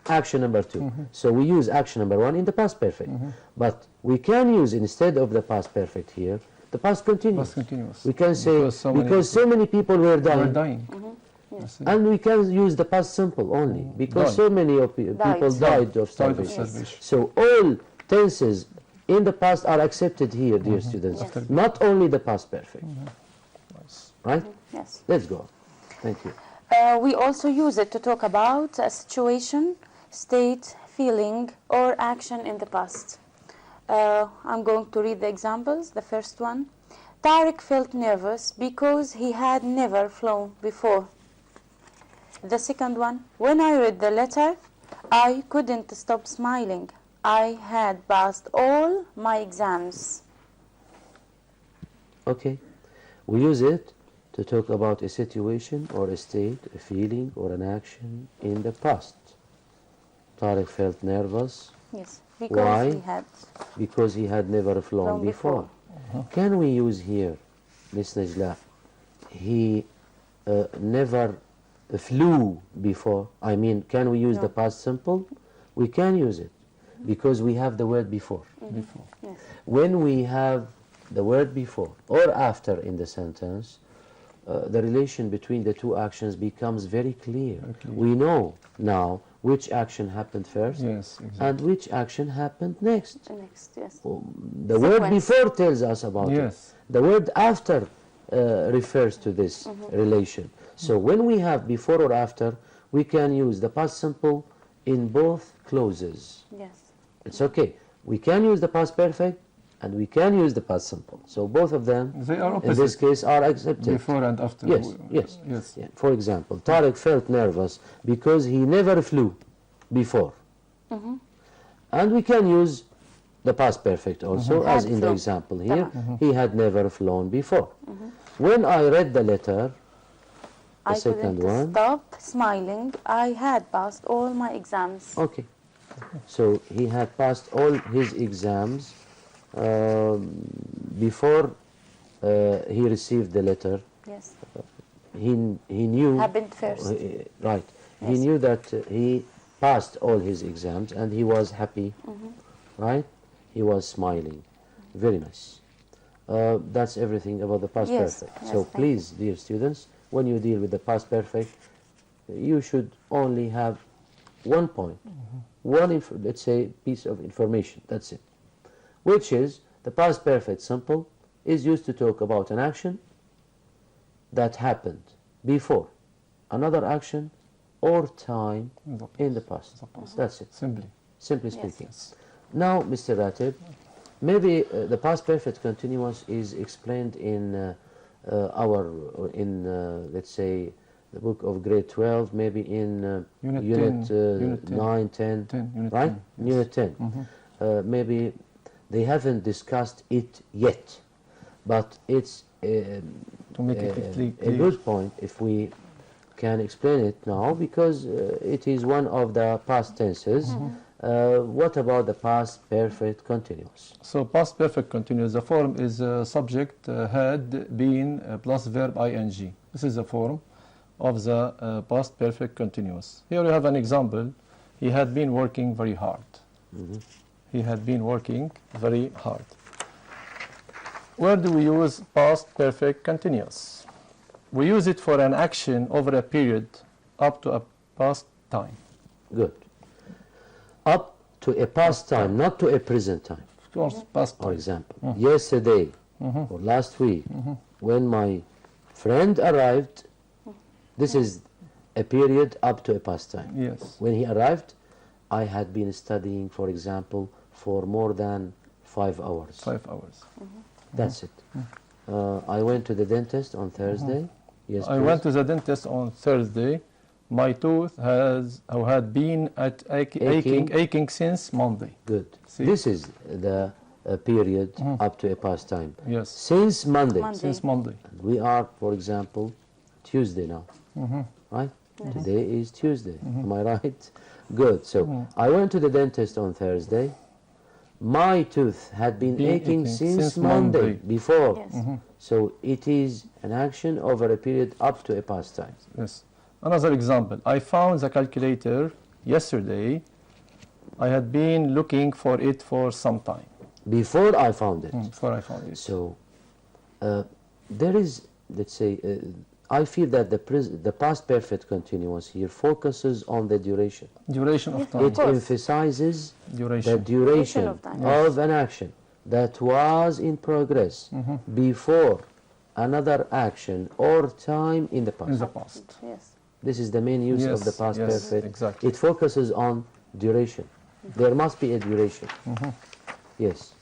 S1: action number two. So we use action number one in the past perfect. But we can use, instead of the past perfect here, the past continuous.
S3: Past continuous.
S1: We can say,
S3: Because so
S1: many
S3: many
S1: people were
S3: We're
S1: dying.
S3: dying.
S2: Yes.
S1: And we can use the past simple only, because
S3: Died.
S1: so many of people died of
S3: Died of
S1: starvation.
S3: starvation.
S1: So all tenses in the past are accepted here, dear students.
S2: Yes.
S1: Not only the past perfect.
S3: Nice.
S1: Right?
S2: Yes.
S1: Let's go. Thank you.
S2: We also use it to talk about a situation, state, feeling, or action in the past. I'm going to read the examples. The first one. Tariq felt nervous because he had never flown before. The second one. When I read the letter, I couldn't stop smiling. I had passed all my exams.
S1: Okay. We use it to talk about a situation or a state, a feeling or an action in the past. Tariq felt nervous
S2: Yes, because
S1: Why?
S2: he had
S1: because he had never flown before. Can we use here, Miss Najla, he never flew before? I mean, can we use the past simple? We can use it because we have the word before.
S3: Before.
S2: Yes.
S1: When we have the word before or after in the sentence, the relation between the two actions becomes very clear. We know now which action happened first
S3: Yes, exactly.
S1: and which action happened next.
S2: Next, yes.
S1: The word
S2: Sequence.
S1: before tells us about it.
S3: Yes.
S1: The word after refers to this relation. So when we have before or after, we can use the past simple in both clauses.
S2: Yes.
S1: It's okay. We can use the past perfect and we can use the past simple. So both of them,
S3: They are
S1: in this
S3: opposite.
S1: case, are accepted.
S3: Before and after.
S1: Yes, yes.
S3: Yes.
S1: Yeah. For example, Tariq felt nervous because he never flew before. And we can use the past perfect also, as
S2: Had
S1: in the
S2: flown.
S1: example here. He had never flown before. When I read the letter, the
S2: I
S1: second
S2: couldn't
S1: one,
S2: stop smiling. I had passed all my exams.
S1: okay. So he had passed all his exams before he received the letter.
S2: Yes.
S1: He knew
S2: Happened first.
S1: right. He
S2: Yes.
S1: knew that he passed all his exams and he was happy, right? He was smiling. Very nice. That's everything about the past
S2: Yes,
S1: perfect.
S2: yes,
S1: So
S2: thank
S1: please, dear students, when you deal with the past perfect, you should only have one point, let's say, piece of information. That's it. Which is the past perfect simple is used to talk about an action that happened before another action or time in the past. That's it. Simply speaking. Now, Mr. Ratib, maybe the past perfect continuous is explained in let's say, the book of grade 12, maybe in unit 9, 10,
S3: unit
S1: right?
S3: 10,
S1: Unit 10. Maybe they haven't discussed it yet, but it's
S3: To make it clear.
S1: a good point if we can explain it now, because it is one of the past tenses. What about the past perfect continuous?
S3: So past perfect continuous, the form is subject had been plus verb ing. This is the form of the past perfect continuous. Here we have an example. He had been working very hard. He had been working very hard. Where do we use past perfect continuous? We use it for an action over a period up to a past time.
S1: Good. Up to a past time, not to a present time.
S3: Of course, past
S1: For
S3: time.
S1: example, yesterday or last week, when my friend arrived, this is a period up to a past time.
S3: Yes.
S1: When he arrived, I had been studying, for example, for more than 5 hours.
S3: 5 hours.
S1: That's it. I went to the dentist on Thursday. Yes,
S3: I went to the dentist on Thursday. My tooth had been aching since Monday.
S1: Good.
S3: See?
S1: This is the period up to a past time.
S3: Yes.
S1: Since Monday.
S3: Since Monday.
S1: We are, for example, Tuesday now. Right? Today is Tuesday. Am I right? Good. So I went to the dentist on Thursday. My tooth had been aching since Monday before.
S2: Yes.
S1: So it is an action over a period up to a past time.
S3: Yes. Another example. I found the calculator yesterday. I had been looking for it for some time.
S1: Before I found it.
S3: Before I found it.
S1: So there is, let's say, I feel that the past perfect continuous here focuses on the duration.
S3: Duration of time.
S1: It emphasizes
S3: Duration.
S1: the duration
S2: of time.
S1: of an action that was in progress before another action or time in the past.
S3: In the past.
S2: Yes.
S1: This is the main use of the past perfect.
S3: Exactly.
S1: It focuses on duration. There must be a duration. Yes.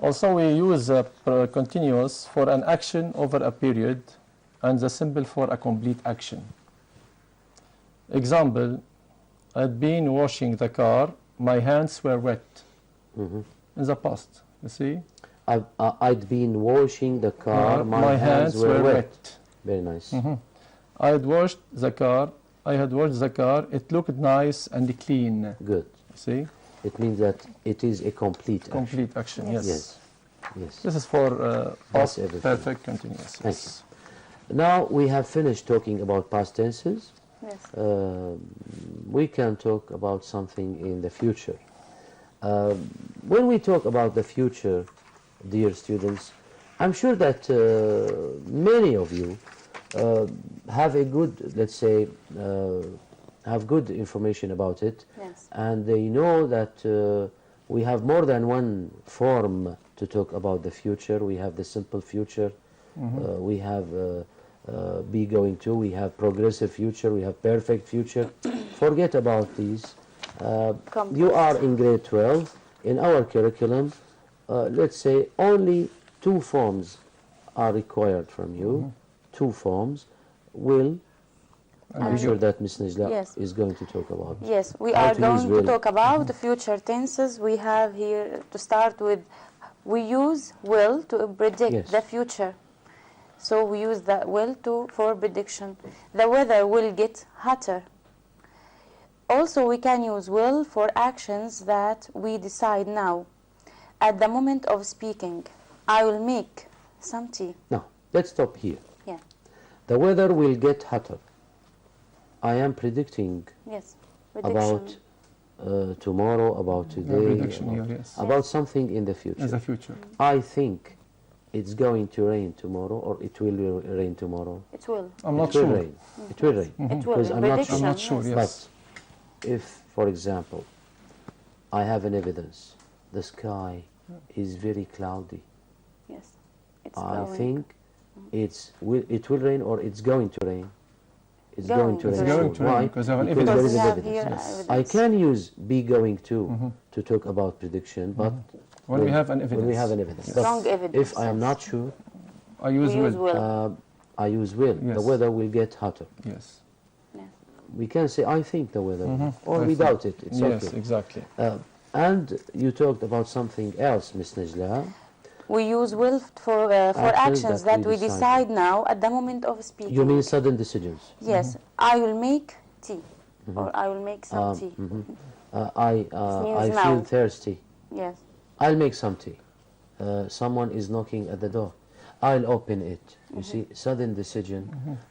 S3: Also, we use continuous for an action over a period and the simple for a complete action. Example, I'd been washing the car, my hands were wet. In the past, you see?
S1: I'd been washing the car, my hands were wet. Very nice.
S3: I had washed the car, it looked nice and clean.
S1: Good.
S3: See?
S1: It means that it is a complete
S3: Complete action, yes.
S1: Yes. Yes.
S3: This is for past
S1: everything.
S3: perfect continuous.
S1: Thank you. Now we have finished talking about past tenses.
S2: Yes.
S1: We can talk about something in the future. When we talk about the future, dear students, I'm sure that many of you have a good, let's say, have good information about it,
S2: Yes.
S1: and they know that we have more than one form to talk about the future. We have the simple future, we have be going to, we have progressive future, we have perfect future. Forget about these. You are in grade 12. In our curriculum, let's say only 2 forms are required from you. 2 forms. Will, I'm sure that Ms. Najla
S2: Yes.
S1: is going to talk about.
S2: Yes, we
S1: How
S2: are
S1: to use
S2: going
S1: will.
S2: to talk about the future tenses. We have here to start with, we use will to predict
S1: Yes.
S2: the future. So we use the will for prediction. The weather will get hotter. Also, we can use will for actions that we decide now. At the moment of speaking, I will make some tea.
S1: Now, let's stop here.
S2: Yeah.
S1: The weather will get hotter. I am predicting
S2: Yes.
S1: about tomorrow, about today,
S3: Prediction here, yes.
S1: about something in the future.
S3: In the future.
S1: I think it's going to rain tomorrow, or it will rain tomorrow.
S2: It will.
S3: I'm not
S1: It will
S3: sure.
S1: rain. It will rain.
S2: It will.
S1: Because I'm not
S2: Prediction,
S1: sure.
S3: I'm not sure, yes.
S1: But if, for example, I have an evidence, the sky is very cloudy,
S2: Yes. It's
S1: I
S2: going.
S1: think it will rain, or it's going to rain. It's
S2: Going
S1: going to
S2: to
S1: rain.
S3: It's going
S1: soon.
S3: to rain
S1: Why?
S3: because of an
S1: Because there
S3: evidence.
S1: is
S2: we
S1: an
S2: have here
S1: evidence.
S2: evidence.
S1: I can use be going to talk about prediction, but
S3: When we have an evidence.
S1: when we have an evidence.
S2: Strong
S1: But
S2: evidence,
S1: if I am
S2: yes.
S1: not sure,
S3: I use
S2: We use
S3: will.
S2: will.
S1: I use will. The
S3: Yes.
S1: weather will get hotter.
S3: Yes.
S1: We can say I think the weather, or
S3: I
S1: we
S3: think.
S1: doubt it. It's
S3: Yes,
S1: okay.
S3: exactly.
S1: And you talked about something else, Ms. Najla.
S2: We use will for actions that we decide now at the moment of speaking.
S1: You mean sudden decisions.
S2: Yes, I will make tea, or I will make some tea.
S1: I
S2: means
S1: feel
S2: now.
S1: thirsty.
S2: Yes,
S1: I'll make some tea. Someone is knocking at the door. I'll open it. You see, sudden decision.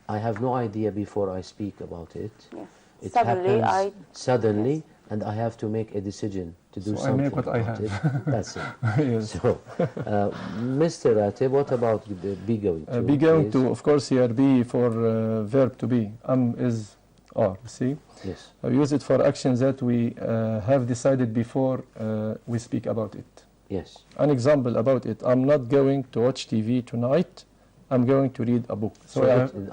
S1: I have no idea before I speak about it.
S2: yes.
S1: It
S2: Suddenly,
S1: happens suddenly, and I have to make a decision to do
S3: So I
S1: something
S3: make what I
S1: about
S3: have.
S1: it. That's it.
S3: Yes.
S1: So, Mr. Ratib, what about the be going to?
S3: Be going
S1: please?
S3: to, of course, here be for verb to be. Is are. See?
S1: Yes.
S3: I use it for actions that we have decided before we speak about it.
S1: Yes.
S3: An example about it. I'm not going to watch TV tonight. I'm going to read a book.
S1: So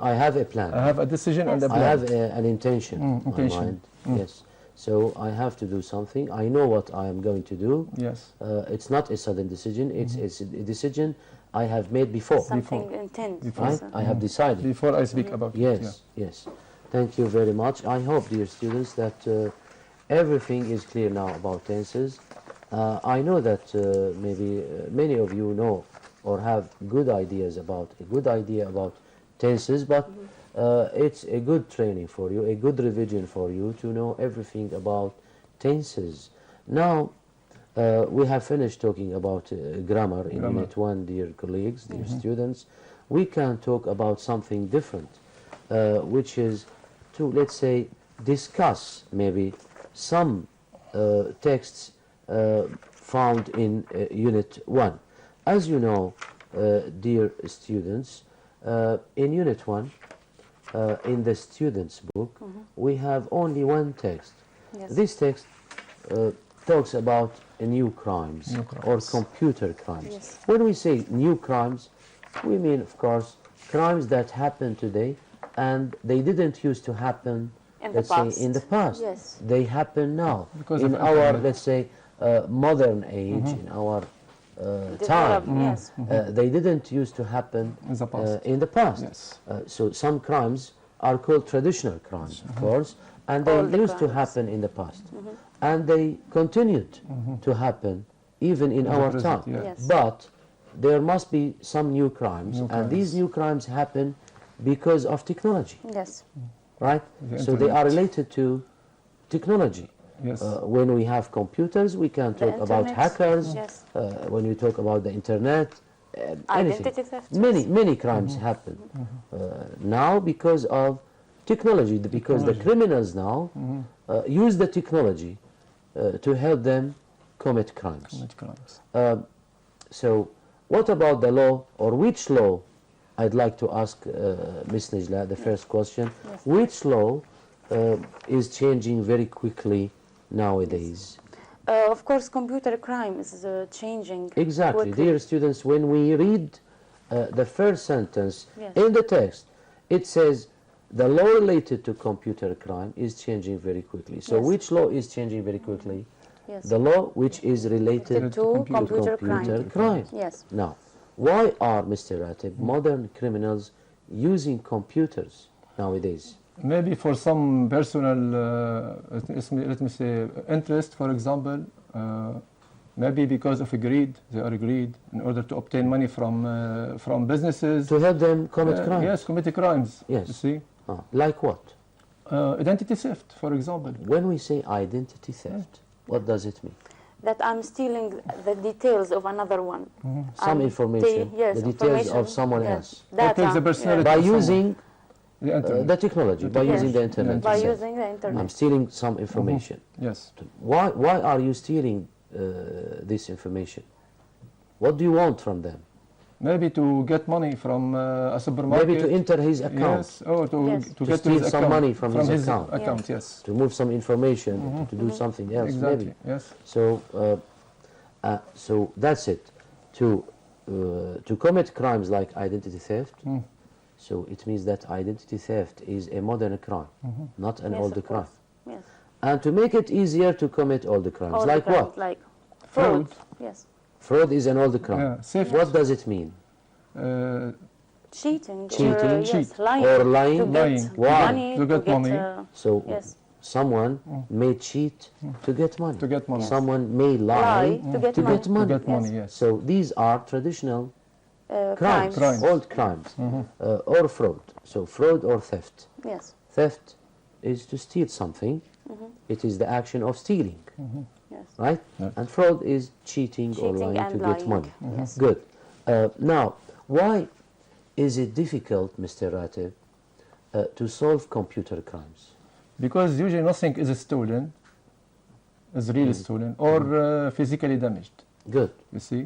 S1: I have a plan.
S3: I have a decision and a
S1: I
S3: plan.
S1: have an intention in my
S3: intention.
S1: mind. Yes. So I have to do something. I know what I am going to do.
S3: Yes.
S1: It's not a sudden decision. It's a decision I have made before.
S2: something intent.
S1: Right? I have decided.
S3: Before I speak about it.
S1: Yes. Yes. Thank you very much. I hope, dear students, that everything is clear now about tenses. I know that maybe many of you know or have good ideas about tenses, but it's a good training for you, a good revision for you to know everything about tenses. Now, we have finished talking about grammar in Unit 1, dear colleagues, dear students. We can talk about something different, which is to, let's say, discuss maybe some texts found in Unit 1. As you know, dear students, in Unit 1, in the student's book, we have only one text.
S2: Yes.
S1: This text talks about new crimes, or computer crimes.
S2: Yes.
S1: When we say new crimes, we mean, of course, crimes that happen today and they didn't used to happen,
S2: In the
S1: let's
S2: past.
S1: say, in the past.
S2: Yes.
S1: They happen now.
S3: Because
S1: in
S3: of
S1: our,
S3: internet.
S1: let's say, modern age, in our
S2: Develop,
S1: time.
S2: yes.
S1: They didn't used to happen
S3: In the past.
S1: in the past.
S3: Yes.
S1: So some crimes are called traditional crimes, of course, and they
S2: All the
S1: used to
S2: crimes.
S1: happen in the past. And they continued to happen even in our
S3: present,
S1: time.
S3: yeah.
S2: Yes.
S1: But there must be some new crimes,
S3: New
S1: and these
S3: crimes.
S1: new crimes happen because of technology,
S2: Yes.
S1: right?
S3: The
S1: So they are
S3: internet.
S1: related to technology.
S3: Yes.
S1: When we have computers, we can
S2: The
S1: talk about
S2: internet,
S1: hackers.
S2: yes.
S1: When we talk about the internet, anything.
S2: Identity theft.
S1: Many crimes happen now because of technology, because the criminals now use the technology to help them commit crimes.
S3: Commit crimes.
S1: So what about the law, or which law? I'd like to ask Ms. Nejla the first question. Which law is changing very quickly nowadays?
S2: Of course, computer crime is changing.
S1: Exactly.
S2: quickly.
S1: Dear students, when we read the first sentence
S2: Yes.
S1: in the text, it says the law related to computer crime is changing very quickly. So
S2: Yes.
S1: which law is changing very quickly?
S2: Yes.
S1: The law which is related
S2: to
S1: to
S2: computer
S1: computer
S2: crime.
S1: crime.
S2: Yes.
S1: Now, why are, Mr. Ratib, modern criminals using computers nowadays?
S3: Maybe for some personal, let me say, interest, for example. Maybe because of a greed, they are greed in order to obtain money from businesses.
S1: To help them commit crimes?
S3: Yes, commit crimes.
S1: Yes.
S3: You see,
S1: Like what?
S3: identity theft, for example.
S1: When we say identity theft, what does it mean?
S2: That I'm stealing the details of another one.
S1: Some information,
S2: yes,
S1: the details
S2: information,
S1: of someone
S2: yes.
S1: else.
S3: Or take the personality
S1: By
S3: of someone.
S1: using
S3: The internet.
S1: the technology, by
S2: Yes.
S1: using the internet.
S2: By
S1: you said.
S2: using the internet.
S1: I'm stealing some information.
S3: Yes.
S1: Why are you stealing this information? What do you want from them?
S3: Maybe to get money from a supermarket.
S1: Maybe to enter his account,
S3: Yes, or to,
S2: Yes.
S3: to
S1: To
S3: get
S1: steal
S3: his
S1: some
S3: account,
S1: money from his account.
S3: Yes.
S1: to move some information, to do something else,
S3: Exactly.
S1: maybe.
S3: Yes.
S1: So that's it. To commit crimes like identity theft, so it means that identity theft is a modern crime, not an
S2: Yes,
S1: older
S2: of
S1: crime.
S2: course. Yes.
S1: And to make it easier to commit all the crimes,
S2: All
S1: like
S2: the crimes,
S1: what?
S2: Like fraud.
S3: Fraud.
S2: Yes.
S1: Fraud is an older crime.
S3: Yeah. Theft.
S1: What does it mean?
S2: Cheating.
S1: Cheating.
S2: Or, yes,
S3: Cheat.
S2: lying.
S1: Or lying.
S2: To
S3: Lying.
S2: get
S1: Why?
S2: money.
S3: To get money.
S1: So
S2: Yes.
S1: someone may cheat to get money.
S3: To get money.
S1: Someone may lie
S2: Lie to get
S1: to
S2: money.
S1: get money.
S3: To get money, yes.
S1: So these are traditional crimes,
S3: Crimes.
S1: old crimes, or fraud. So fraud or theft.
S2: Yes.
S1: Theft is to steal something. It is the action of stealing,
S2: Yes.
S1: right?
S3: Yeah.
S1: And fraud is cheating or
S2: Cheating
S1: lying
S2: and
S1: to
S2: lying.
S1: get money.
S2: Yes.
S1: Good. Now, why is it difficult, Mr. Ratib, to solve computer crimes?
S3: Because usually nothing is stolen, is really stolen, or physically damaged.
S1: Good.
S3: You see?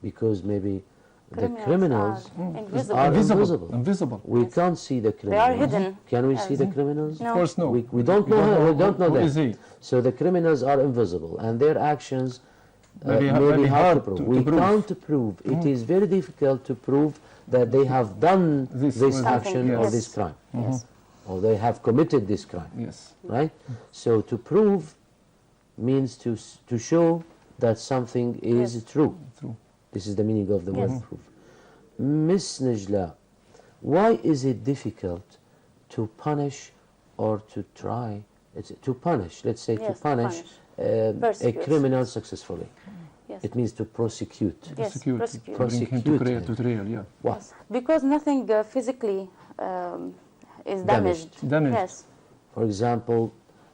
S1: Because maybe the
S2: Criminals
S1: criminals
S2: are invisible.
S1: are
S3: Invisible.
S1: invisible.
S3: Invisible.
S1: We can't see the
S2: They
S1: criminals.
S2: are hidden.
S1: Can we see
S2: Yes.
S1: the criminals?
S2: No.
S3: Of course, no.
S1: We don't know him, we don't know
S3: who
S1: them.
S3: is he.
S1: So the criminals are invisible, and their actions
S3: Maybe
S1: may be hard to prove.
S3: to
S1: We
S3: prove.
S1: can't prove. It is very difficult to prove that they have done
S3: This
S1: this
S3: was-
S1: action or
S2: yes.
S1: this crime,
S2: Yes.
S1: or they have committed this crime,
S3: Yes.
S1: right? So to prove means to show that something is
S2: Yes.
S1: true.
S3: True.
S1: This is the meaning of the word
S2: Yes.
S1: proof. Miss Nejla, why is it difficult to punish or to try, to punish, let's say
S2: Yes,
S1: to punish a
S2: Persecute.
S1: criminal successful?
S2: Yes.
S1: It means to prosecute.
S2: Yes.
S3: Prosecute.
S2: Prosecute.
S3: Bring him
S1: Prosecute
S3: to trial,
S1: him.
S3: to trial, yeah.
S1: Why?
S2: Yes. Because nothing physically is
S1: Damaged.
S2: damaged.
S3: Damaged.
S2: Yes.
S1: For example,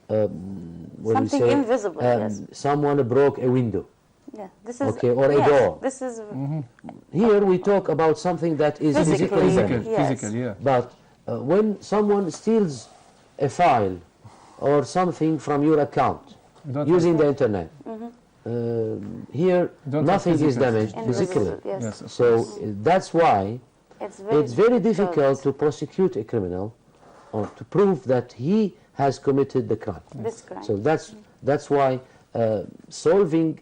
S1: when
S2: Something
S1: we say
S2: invisible, yes.
S1: someone broke a window.
S2: Yeah. This is
S1: Okay, or a
S2: yes,
S1: door.
S2: This is
S1: Here we talk about something that is
S2: Physically.
S1: physically
S3: Physical,
S1: damaged.
S2: Yes.
S3: physical, yeah.
S1: But when someone steals a file or something from your account
S3: You don't
S1: using the internet, here
S3: Don't have
S1: nothing is
S3: physical.
S1: damaged physically.
S2: invisible. Yes.
S3: Yes, of
S1: So
S3: course.
S1: that's why
S2: It's very
S1: difficult to prosecute a criminal or to prove that he has committed the crime.
S2: This crime.
S1: So that's why solving,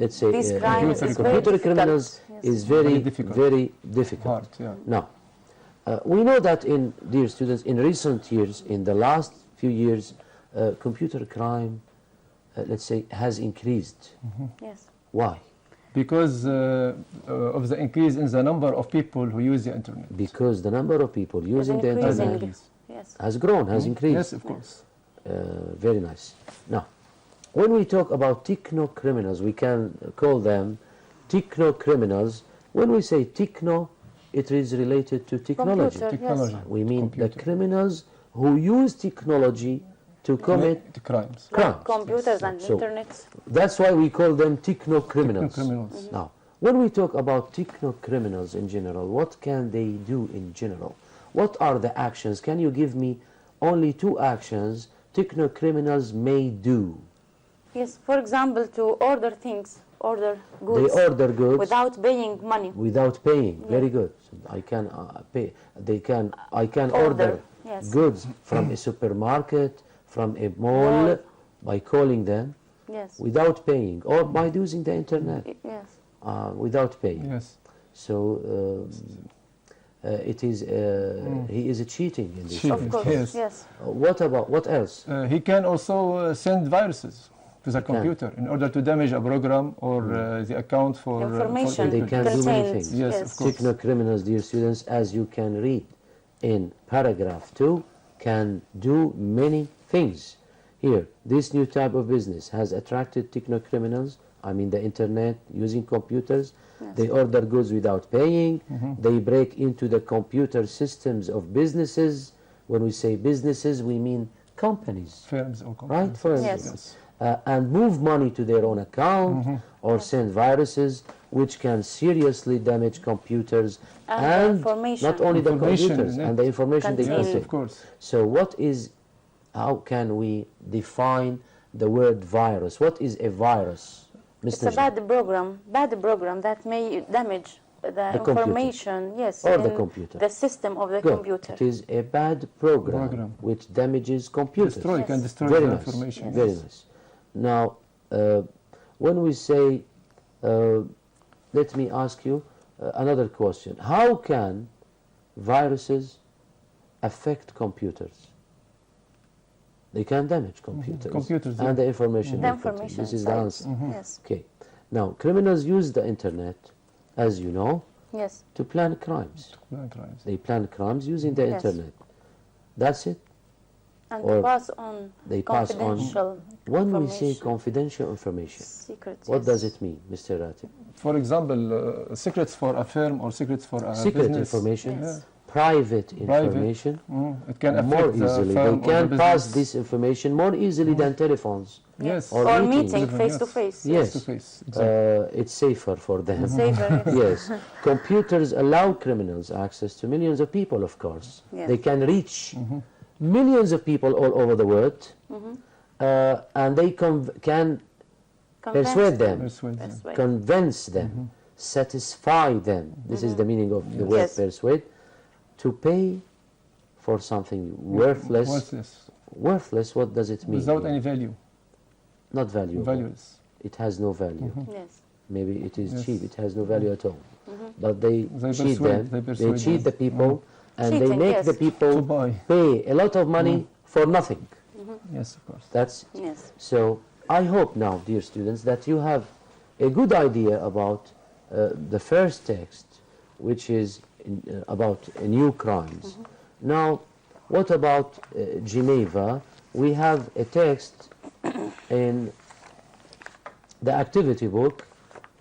S1: let's say,
S2: These crimes
S3: is
S1: computer
S2: very
S1: criminals
S2: difficult.
S1: is
S3: Very
S1: very,
S3: difficult.
S1: very difficult.
S3: Hard, yeah.
S1: Now, We know that dear students, in recent years, in the last few years, computer crime, let's say, has increased.
S2: Yes.
S1: Why?
S3: Because of the increase in the number of people who use the internet.
S1: Because the number of people using the
S2: increasing.
S1: internet
S2: Yes.
S1: has grown, has increased.
S3: Yes, of course.
S1: Very nice. Now, when we talk about techno criminals, we can call them techno criminals. When we say techno, it is related to technology.
S2: Computer,
S3: Technology.
S2: yes.
S1: We mean the
S3: Computer.
S1: criminals who use technology to commit
S3: The crimes.
S1: crimes.
S2: Like computers and
S1: So-
S2: internet.
S1: That's why we call them techno criminals.
S3: Criminals.
S1: Now, when we talk about techno criminals in general, what can they do in general? What are the actions? Can you give me only 2 actions techno criminals may do?
S2: Yes, for example, to order things, order goods
S1: They order goods
S2: without paying money.
S1: without paying. Very good. I can pay. I can order
S2: Yes.
S1: goods from a supermarket, from a mall,
S2: Mall.
S1: by calling them
S2: Yes.
S1: without paying, or by using the internet
S2: Yes.
S1: without paying.
S3: Yes.
S1: So it is he is cheating in this.
S3: Cheating.
S2: Of course.
S3: Yes.
S2: Yes.
S1: What else?
S3: He can also send viruses to the computer in order to damage a program or the account for
S2: Information
S1: They can do many
S2: contained.
S1: things.
S3: Yes,
S2: Yes.
S3: of course.
S1: Techno criminals, dear students, as you can read in paragraph 2, can do many things. Here, this new type of business has attracted techno criminals. I mean the internet, using computers. They order goods without paying. They break into the computer systems of businesses. When we say businesses, we mean companies,
S3: firms or
S1: right?
S3: companies.
S1: Firms.
S2: Yes.
S1: And move money to their own account or send viruses which can seriously damage computers
S2: And the information.
S1: not only the
S3: Information,
S1: computers
S3: yeah.
S1: and the information they
S2: Contained.
S3: Yes,
S1: contain.
S3: of course.
S1: So how can we define the word virus? What is a virus?
S2: It's
S1: Mr.
S2: a bad program that may damage the
S1: computer.
S2: information, yes,
S1: Or the
S2: in
S1: computer.
S2: the system of the
S1: Good.
S2: computer.
S1: It is a bad program,
S3: Program.
S1: which damages computers.
S3: Destroy, can
S2: Yes.
S3: destroy
S1: Very
S3: the
S1: nice.
S3: information.
S1: Very nice. Now, when we say, let me ask you another question. How can viruses affect computers? They can damage computers.
S3: Computers,
S1: and
S3: yeah.
S1: the information.
S2: The
S1: they contain.
S2: information
S1: This is the
S2: inside.
S1: answer.
S2: Yes,
S1: Okay. Now, criminals use the internet, as you know,
S2: yes,
S1: to plan crimes.
S3: Crimes.
S1: They plan crimes using the
S2: Yes.
S1: internet. That's it.
S2: and
S1: Or
S2: to pass on
S1: They pass on.
S2: confidential
S1: When we say
S2: information.
S1: confidential information,
S2: secrets.
S1: what
S2: yes.
S1: does it mean, Mr. Ratib?
S3: For example, secrets for a firm or secrets for a
S1: Secret
S3: business.
S1: information,
S2: Yes.
S1: private information,
S3: It can affect
S1: more
S3: the
S1: easily.
S3: firm
S1: They
S3: or the
S1: can pass
S3: business.
S1: this information more easily than telephones.
S3: Yes.
S1: Or
S2: Or
S1: meetings.
S2: meeting
S3: Even,
S2: face to
S3: yes.
S2: face.
S1: Yes.
S3: To face. Exactly.
S1: It's safer for them.
S2: Safer. Yes.
S1: Yes. Computers allow criminals access to millions of people, of course.
S2: Yes.
S1: They can reach millions of people all over the world, and they can persuade them,
S3: Persuade them.
S2: Persuade.
S1: convince them, satisfy them. This is the meaning of the word
S2: Yes.
S1: persuade, to pay for something worthless.
S3: Worthless.
S1: Worthless, what does it mean?
S3: Without any value.
S1: Not valuable.
S3: Valueless.
S1: It has no value.
S2: Yes.
S1: Maybe it is
S3: Yes.
S1: cheap, it has no value at all. But they
S3: They
S1: cheat
S3: persuade-
S1: them,
S3: they
S1: they
S3: persuade
S1: cheat
S3: them.
S1: the people, and they
S2: Cheating,
S1: make
S2: yes.
S1: the
S3: To
S1: people
S3: buy.
S1: pay a lot of money for nothing.
S3: Yes, of course.
S1: That's
S2: Yes.
S1: so. I hope now, dear students, that you have a good idea about the first text, which is about new crimes. Now, what about Geneva? We have a text in the activity book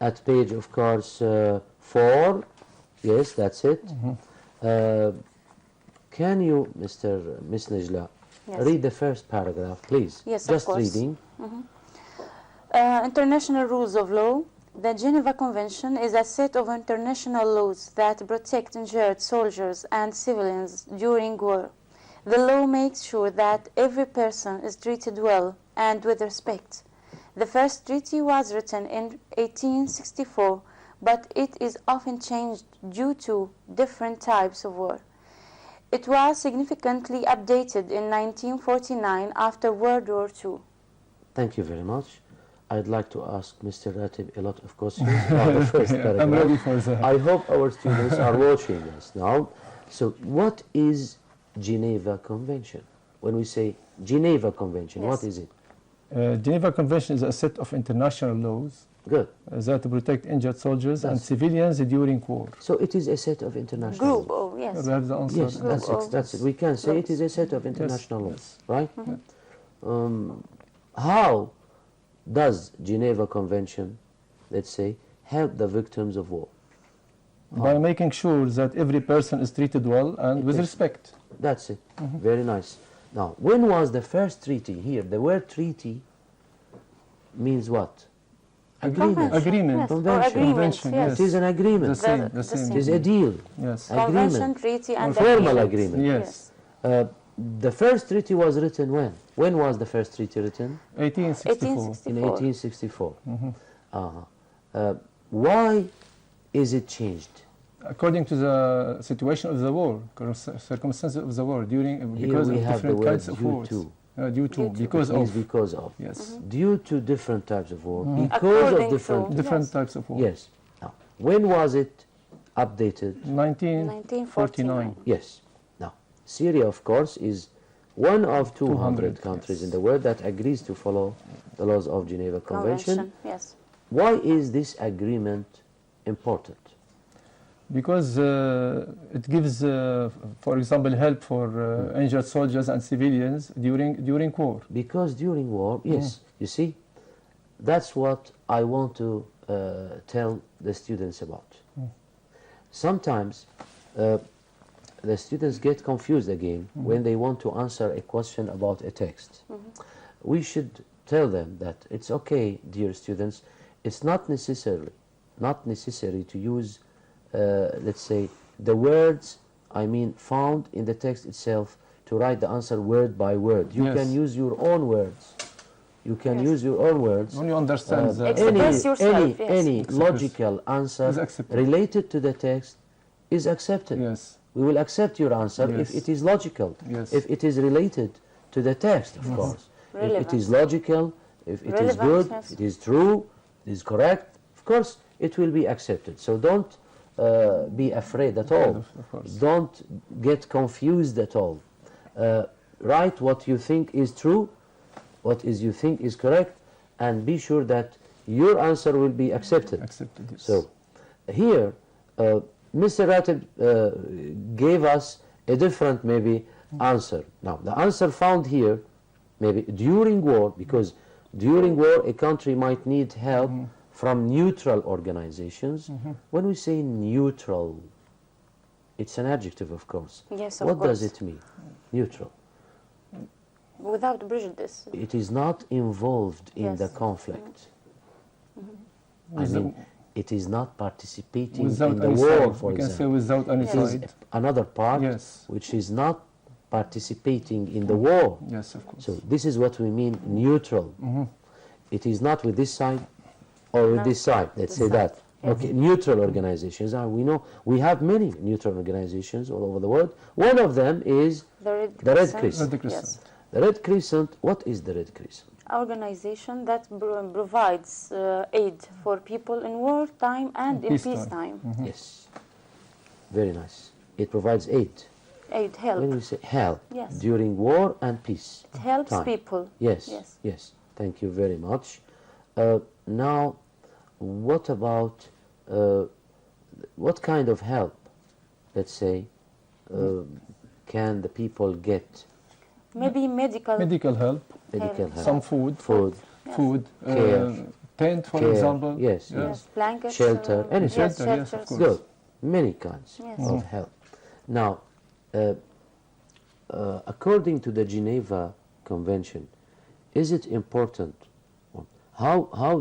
S1: at page, of course, 4. Yes, that's it. Can you, Miss Najla,
S2: Yes.
S1: read the first paragraph, please?
S2: Yes, of
S1: Just
S2: course.
S1: reading.
S2: International rules of law. The Geneva Convention is a set of international laws that protect injured soldiers and civilians during war. The law makes sure that every person is treated well and with respect. The first treaty was written in 1864, but it is often changed due to different types of war. It was significantly updated in 1949 after World War II.
S1: Thank you very much. I'd like to ask Mr. Ratib a lot of questions about the first
S3: I'm
S1: paragraph.
S3: ready for that.
S1: I hope our students are watching us now. So what is Geneva Convention? When we say Geneva Convention,
S2: Yes.
S1: what is it?
S3: Geneva Convention is a set of international laws
S1: Good.
S3: that protect injured soldiers and
S1: Yes.
S3: civilians during war.
S1: So it is a set of international
S2: Group,
S1: laws.
S2: oh, yes.
S3: We have the answer.
S1: Yes, that's it. We can say it is a set of
S3: Yes.
S1: international laws, right?
S2: Mm-hmm.
S1: How does Geneva Convention, let's say, help the victims of war?
S3: By making sure that every person is treated well and with
S1: Yes.
S3: respect.
S1: That's it. Very nice. Now, when was the first treaty here? The word treaty means what? Agreement.
S3: Agreement.
S2: Yes. Or
S1: Convention.
S2: agreements,
S3: Convention,
S2: yes.
S1: It is an agreement.
S3: The same,
S2: The
S3: the same.
S1: It is a deal.
S3: Yes.
S2: Convention,
S1: Agreement.
S2: treaty, and
S1: Formal
S2: agreement.
S1: agreement.
S3: Yes.
S1: The first treaty was written when? When was the first treaty written?
S3: 1864.
S1: In
S2: 1864.
S1: 1864. Why is it changed?
S3: According to the situation of the war, circumstances of the war, because
S1: we
S3: of
S1: have the
S3: different
S1: word
S3: kinds of
S1: due
S3: wars.
S1: to.
S3: Due to,
S2: Due to.
S3: because
S1: It means
S3: of.
S1: because of.
S3: Yes.
S1: Due to different types of war. Because
S2: According
S1: of different.
S2: to-
S3: Different
S2: Yes.
S3: types of war.
S1: Yes. Now, when was it updated?
S3: 1949.
S1: Yes. Now, Syria, of course, is one of 200 countries in the world that agrees to follow the laws of Geneva Convention.
S2: Yes.
S1: Why is this agreement important?
S3: Because it gives, for example, help for injured soldiers and civilians during war.
S1: Because during war, yes, you see, that's what I want to tell the students about. Sometimes the students get confused again when they want to answer a question about a text. We should tell them that it's okay, dear students, it's not necessary to use, let's say, the words, found in the text itself to write the answer word by word. You
S3: Yes.
S1: can use your own words. You can
S2: Yes.
S1: use your own words.
S3: When you understand the
S2: Express yourself, yes.
S1: any
S3: Express.
S1: logical answer
S3: Is accepted.
S1: related to the text is accepted.
S3: Yes.
S1: We will accept your answer if
S3: Yes.
S1: it is logical,
S3: Yes.
S1: if it is related to the text, of course. If it
S2: Relevant.
S1: is logical, if it is
S2: Relevant,
S1: good,
S2: yes.
S1: if it is true, it is correct, of course, it will be accepted. So don't be afraid at all.
S3: Of course.
S1: Don't get confused at all. Write what you think is true, what is you think is correct, and be sure that your answer will be accepted.
S3: Accepted, yes.
S1: So here, Mr. Ratib gave us a different maybe answer. Now, the answer found here, maybe during war, because during war a country might need help from neutral organizations. When we say neutral, it's an adjective, of course.
S2: Yes, of
S1: What
S2: course.
S1: does it mean? Neutral.
S2: Without prejudice.
S1: It is not involved in
S2: Yes.
S1: the conflict. I
S3: Without-
S1: mean, it is not participating
S3: Without
S1: in the
S3: any
S1: war,
S3: side.
S1: for
S3: We can say
S1: example.
S3: without any
S2: Yes.
S1: It is
S3: side.
S1: another part
S3: Yes.
S1: which is not participating in the war.
S3: Yes, of course.
S1: So this is what we mean neutral. It is not with this side or with
S2: No,
S1: this side. Let's
S2: this
S1: say
S2: side.
S1: that. Okay, neutral organizations are, we know, we have many neutral organizations all over the world. One of them is
S2: The Red
S1: The Red
S2: Crescent.
S1: Crescent.
S3: Red Crescent.
S2: Yes.
S1: the Red Crescent. What is the Red Crescent?
S2: Organization that provides aid for people in wartime and in
S3: Peacetime.
S2: peacetime.
S1: Yes, very nice. It provides aid.
S2: Aid, help.
S1: When we say help
S2: Yes.
S1: during war and peace.
S2: It helps
S1: time.
S2: people.
S1: Yes,
S2: Yes.
S1: yes. Thank you very much. Now, what about what kind of help, let's say, can the people get?
S2: Maybe medical.
S3: Medical help,
S1: Medical help,
S3: some food,
S2: Yes.
S3: food,
S1: Care.
S3: tent, for
S1: Care.
S3: example.
S1: Yes,
S3: Yeah.
S1: yes.
S2: Blankets.
S1: Shelter, anything.
S2: Yes,
S3: Shelter, yes, of
S2: shelters.
S3: course.
S1: Good. Many kinds
S2: Yes.
S1: of help. Now, according to the Geneva Convention, is it important? How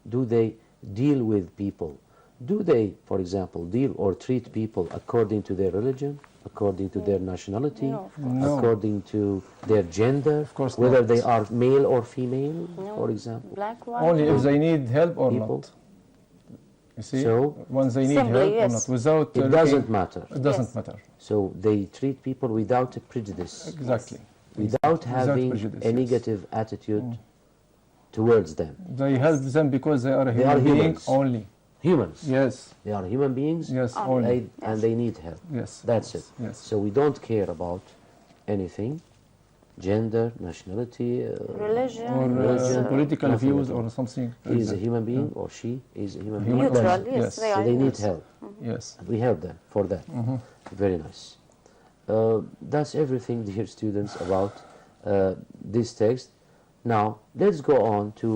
S1: do they deal with people? Do they, for example, deal or treat people according to their religion, according to their nationality,
S2: No, of course.
S3: No.
S1: according to their gender,
S3: Of course
S1: whether
S3: not.
S1: they are male or female,
S2: No.
S1: for example?
S2: Black, white.
S3: Only
S2: no.
S3: if they need help or
S1: People.
S3: not. You see,
S1: So,
S3: once they need
S2: Simply,
S3: help or
S2: yes.
S3: not, without
S1: It
S3: looking-
S1: doesn't matter.
S3: It doesn't
S2: Yes.
S3: matter.
S1: So they treat people without a prejudice,
S3: Exactly.
S1: without having
S3: prejudice,
S1: a
S3: yes.
S1: negative attitude towards them.
S3: They help them because they are a
S1: They are
S3: human being
S1: humans.
S3: only.
S1: humans.
S3: Yes.
S1: They are human beings.
S3: Yes.
S2: Only.
S3: Only.
S1: And they need help.
S3: Yes.
S1: That's it.
S3: Yes.
S1: So we don't care about anything, gender, nationality,
S2: Religion.
S3: Or
S1: Religion,
S3: political
S1: nothing
S3: views
S1: at all.
S3: or something.
S1: he is a
S3: like
S1: human being or she is a human being.
S3: Human
S2: Neutral,
S3: being.
S2: yes,
S3: Yes.
S2: they
S1: So
S2: are
S1: they need
S2: humans.
S1: help.
S3: that. Yes.
S1: We help them for that. Very nice. That's everything, dear students, about this text. Now, let's go on to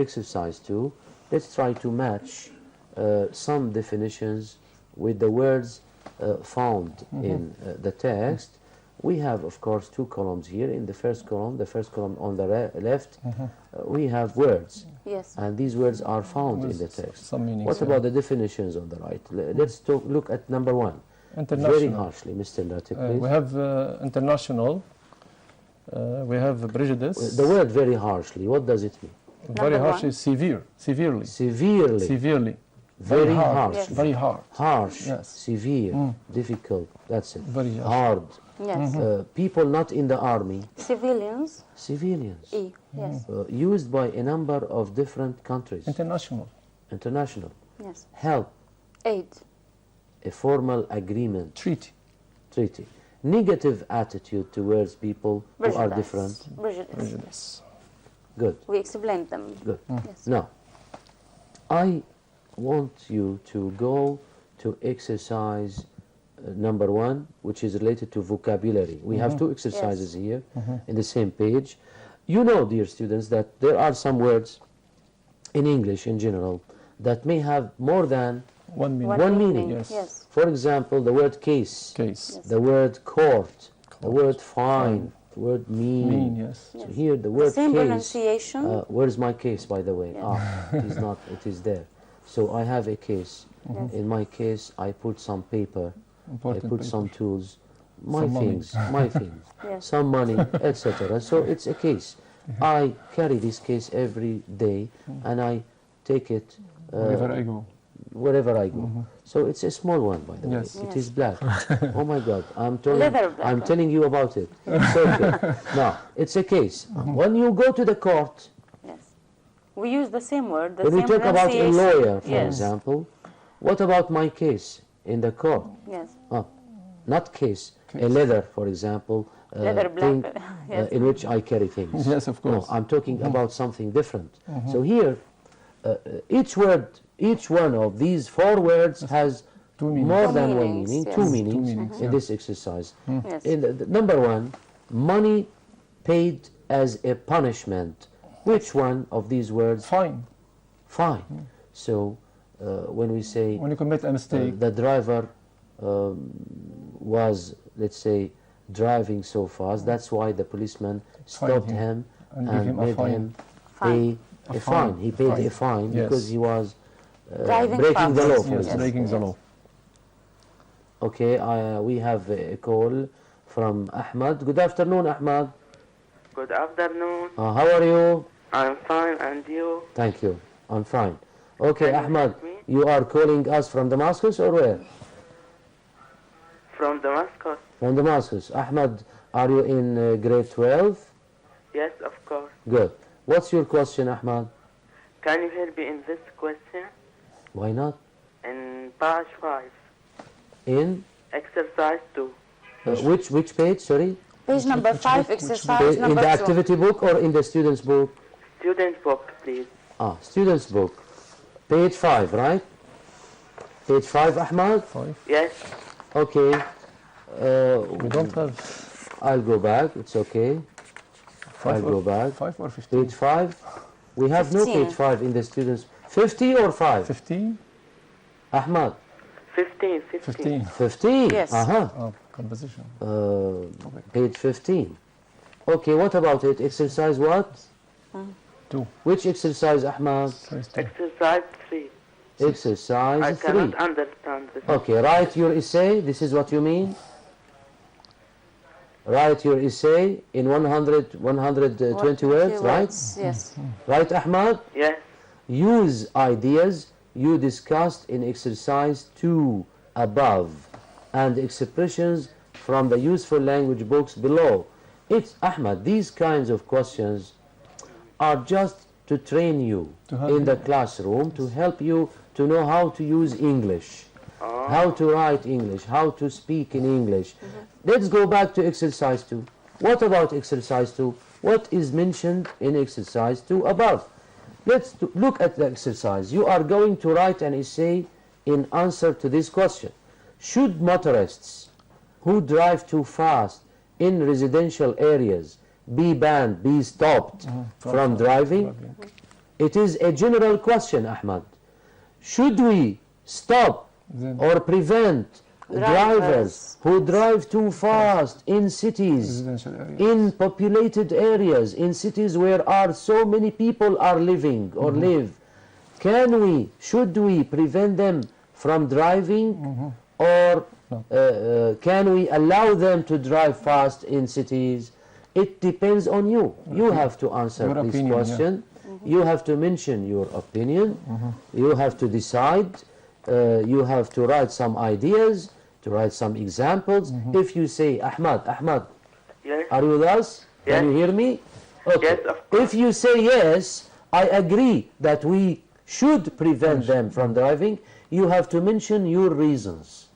S1: exercise 2. Let's try to match some definitions with the words found in the text. We have, of course, 2 columns here. In the first column on the left, we have words.
S2: Yes.
S1: And these words are found in the
S3: With
S1: text.
S3: some meanings,
S1: What
S3: yeah.
S1: about the definitions on the right? Let's look at number 1. Very
S3: International.
S1: harshly, Mr. Latif,
S3: We
S1: please.
S3: have international. We have prejudice.
S1: The word very harshly, what does it mean?
S3: Very
S2: Number
S3: harsh
S2: one.
S3: is severe. Severely.
S1: Severely.
S3: Severely.
S1: Very
S3: hard.
S1: harsh.
S2: Yes.
S3: Very hard.
S1: Harsh,
S3: Yes.
S1: severe, difficult, that's it.
S3: Very harsh.
S1: Hard.
S2: Yes.
S1: People not in the army,
S2: Civilians.
S1: civilians,
S2: E. Yes.
S1: used by a number of different countries,
S3: International.
S1: international.
S2: Yes.
S1: Help,
S2: Aid.
S1: a formal agreement,
S3: Treaty.
S1: treaty. Negative attitude towards people who are
S2: Prejudice.
S1: different.
S2: Prejudice.
S3: Prejudice.
S1: Good,
S2: We explained them.
S1: good.
S2: Yes.
S1: Now, I want you to go to exercise number 1, which is related to vocabulary. We have 2 exercises here in the same page. You know, dear students, that there are some words in English in general that may have more than
S3: One meaning.
S1: One meaning.
S3: Yes.
S2: Yes.
S1: for example, the word case,
S3: Case.
S1: the word court, the word fine, the word
S3: Mean.
S1: mean.
S3: Yes.
S1: So here the
S2: The
S1: word
S2: same
S1: case.
S2: pronunciation.
S1: Where's my case, by the way? It is not. It is there. So I have a case. In my case, I put some paper.
S3: Important
S1: I put
S3: paper.
S1: some tools, my
S3: Some money.
S1: things, my things,
S2: Yes.
S1: some money, etc. So it's a case. I carry this case every day, and I take it
S3: Wherever I go.
S1: wherever I go. So it's a small one, by the
S3: Yes.
S1: way. It
S2: Yes.
S1: is black. Oh my God!
S2: Leather black.
S1: I'm telling you about it. It's okay. Now it's a case. When you go to the court,
S2: Yes. We use the same word. The
S1: when we
S2: same
S1: talk about a
S2: pronunciation.
S1: lawyer, for
S2: Yes.
S1: example, what about my case in the court?
S2: Yes.
S1: Not case, a leather, for example,
S2: Leather
S1: thing,
S2: black. Yes.
S1: in which I carry things.
S3: Yes, of course.
S1: No, I'm talking about something different. So here, each word, each one of these 4 words has
S3: Two meanings.
S1: more
S2: Two
S1: than one
S2: meanings,
S1: meaning,
S2: yes.
S1: 2
S2: Two
S1: meanings,
S3: meanings,
S1: in
S3: yeah.
S1: this exercise.
S2: Yes.
S1: In the number 1, money paid as a punishment. Which one of these words?
S3: Fine.
S1: Fine. So when we say
S3: When you commit a mistake.
S1: the driver was, let's say, driving so fast, that's why the policeman stopped him
S3: and give him a
S1: made
S3: fine.
S1: him
S2: Fine.
S1: pay a fine. He paid a fine
S3: Yes.
S1: because he was
S2: Driving
S1: breaking the
S2: fast.
S1: law, for
S3: Yes,
S1: example.
S3: breaking the
S2: Yes.
S3: law.
S1: Okay, we have a call from Ahmad. Good afternoon, Ahmad.
S4: Good afternoon.
S1: How are you?
S4: I'm fine, and you?
S1: Thank you. I'm fine. Okay,
S4: Can you
S1: Ahmad,
S4: help me?
S1: you are calling us from Damascus or where?
S4: From Damascus?
S1: From Damascus. Ahmad, are you in grade 12?
S4: Yes, of course.
S1: Good. What's your question, Ahmad?
S4: Can you help me in this question?
S1: Why not?
S4: In page 5,
S1: In
S4: exercise 2.
S1: which page, sorry?
S2: Page number 5, exercise
S1: In
S2: number
S1: the
S2: 2.
S1: activity book or in the student's book?
S4: Student book, please.
S1: Student's book. Page 5, right? Page 5, Ahmad?
S3: 5.
S4: Yes,
S1: Okay.
S3: We don't have
S1: I'll go back. It's okay.
S3: 5
S1: I'll go back.
S3: 5 or 15.
S1: Page 5. We have no
S2: 15.
S1: page 5 in the students. 50 or 5?
S3: 15?
S1: Ahmad?
S4: 15.
S3: 15.
S1: 15?
S2: Yes.
S3: Oh, composition.
S1: Page 15. Okay, what about it? Exercise what?
S3: 2.
S1: Which exercise, Ahmad?
S3: First 2.
S4: Exercise 3.
S1: Exercise
S4: I
S1: 3.
S4: cannot understand this.
S1: Okay, write your essay. This is what you mean? Write your essay in 120 words, right?
S2: Yes.
S1: Right, Ahmad?
S4: Yes,
S1: Use ideas you discussed in exercise 2 above and expressions from the useful language books below. It's Ahmad, these kinds of questions are just to train you
S3: To help
S1: in
S3: you.
S1: the classroom, to help you to know how to use English, how to write English, how to speak in English. Let's go back to exercise 2. What about exercise 2? What is mentioned in exercise 2 above? Let's look at the exercise. You are going to write an essay in answer to this question. Should motorists who drive too fast in residential areas be banned, be stopped from driving? It is a general question, Ahmad. Should we stop or prevent drivers who drive too fast in cities,
S3: Residential areas.
S1: in populated areas, in cities where are so many people are living or live? Should we prevent them from driving, or can we allow them to drive fast in cities? It depends on you. You have to answer
S3: Your
S1: this
S3: opinion,
S1: question. You have to mention your opinion. You have to decide. You have to write some ideas, to write some examples. If you say, Ahmad,
S4: Yes.
S1: are you with us? Can you
S4: Yes.
S1: hear me? Okay.
S4: Yes, of course.
S1: If you say yes, I agree that we should prevent them from driving, you have to mention your reasons.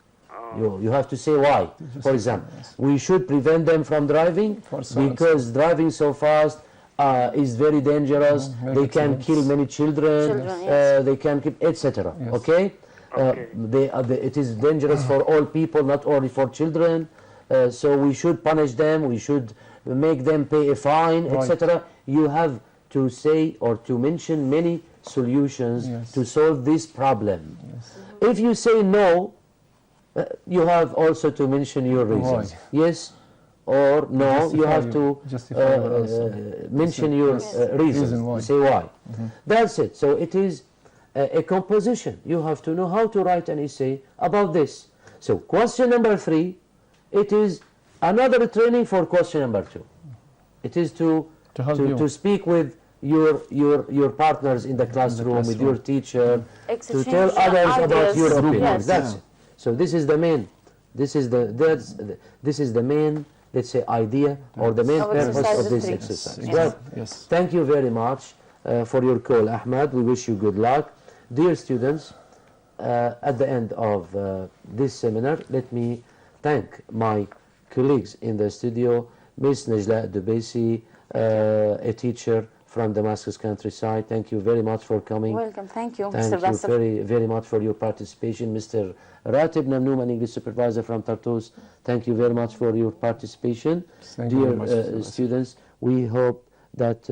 S1: You have to say why. For example, we should prevent them from driving
S3: For so
S1: because driving so fast is very dangerous.
S3: Make
S1: They can
S3: accidents.
S1: kill many children.
S2: Children, yes.
S1: They can kill, etc.
S3: Yes.
S1: Okay.
S4: Okay.
S1: It is dangerous for all people, not only for children. So we should punish them. We should make them pay a fine,
S3: Right.
S1: etc. You have to say or to mention many solutions
S3: Yes.
S1: to solve this problem.
S3: Yes.
S1: If you say no, you have also to mention your reasons.
S3: Why?
S1: Yes or no. You have to
S3: justify your answer.
S1: mention your reasons.
S3: Reason why.
S1: Say why. That's it. So it is a composition. You have to know how to write an essay about this. So question number 3, it is another training for question number 2. It is to
S3: help you.
S1: to speak with your partners in the classroom, with your teacher, to
S2: Exchange
S1: tell others about
S2: ideas.
S1: your opinions.
S2: Yes.
S1: That's it. So this is the main, this is the main, let's say, idea or the main
S2: Of
S1: purpose
S2: exercise
S1: of this
S2: 3.
S1: exercise.
S2: Yes.
S1: Well,
S3: Yes.
S1: thank you very much for your call, Ahmad. We wish you good luck. Dear students, at the end of this seminar, let me thank my colleagues in the studio, Ms. Najla Dubesi, a teacher from Damascus countryside. Thank you very much for coming.
S2: Welcome. Thank you,
S1: Thank
S2: Mr.
S1: you
S2: Bassel.
S1: very, very much for your participation. Mr. Ratib Namnoum, an English supervisor from Tartus, thank you very much for your participation.
S3: Thank you
S1: Dear
S3: very much, Mr. Bassel.
S1: students, we hope that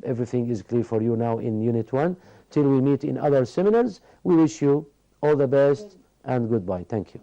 S1: everything is clear for you now in Unit 1. Till we meet in other seminars, we wish you all the best and goodbye. Thank you.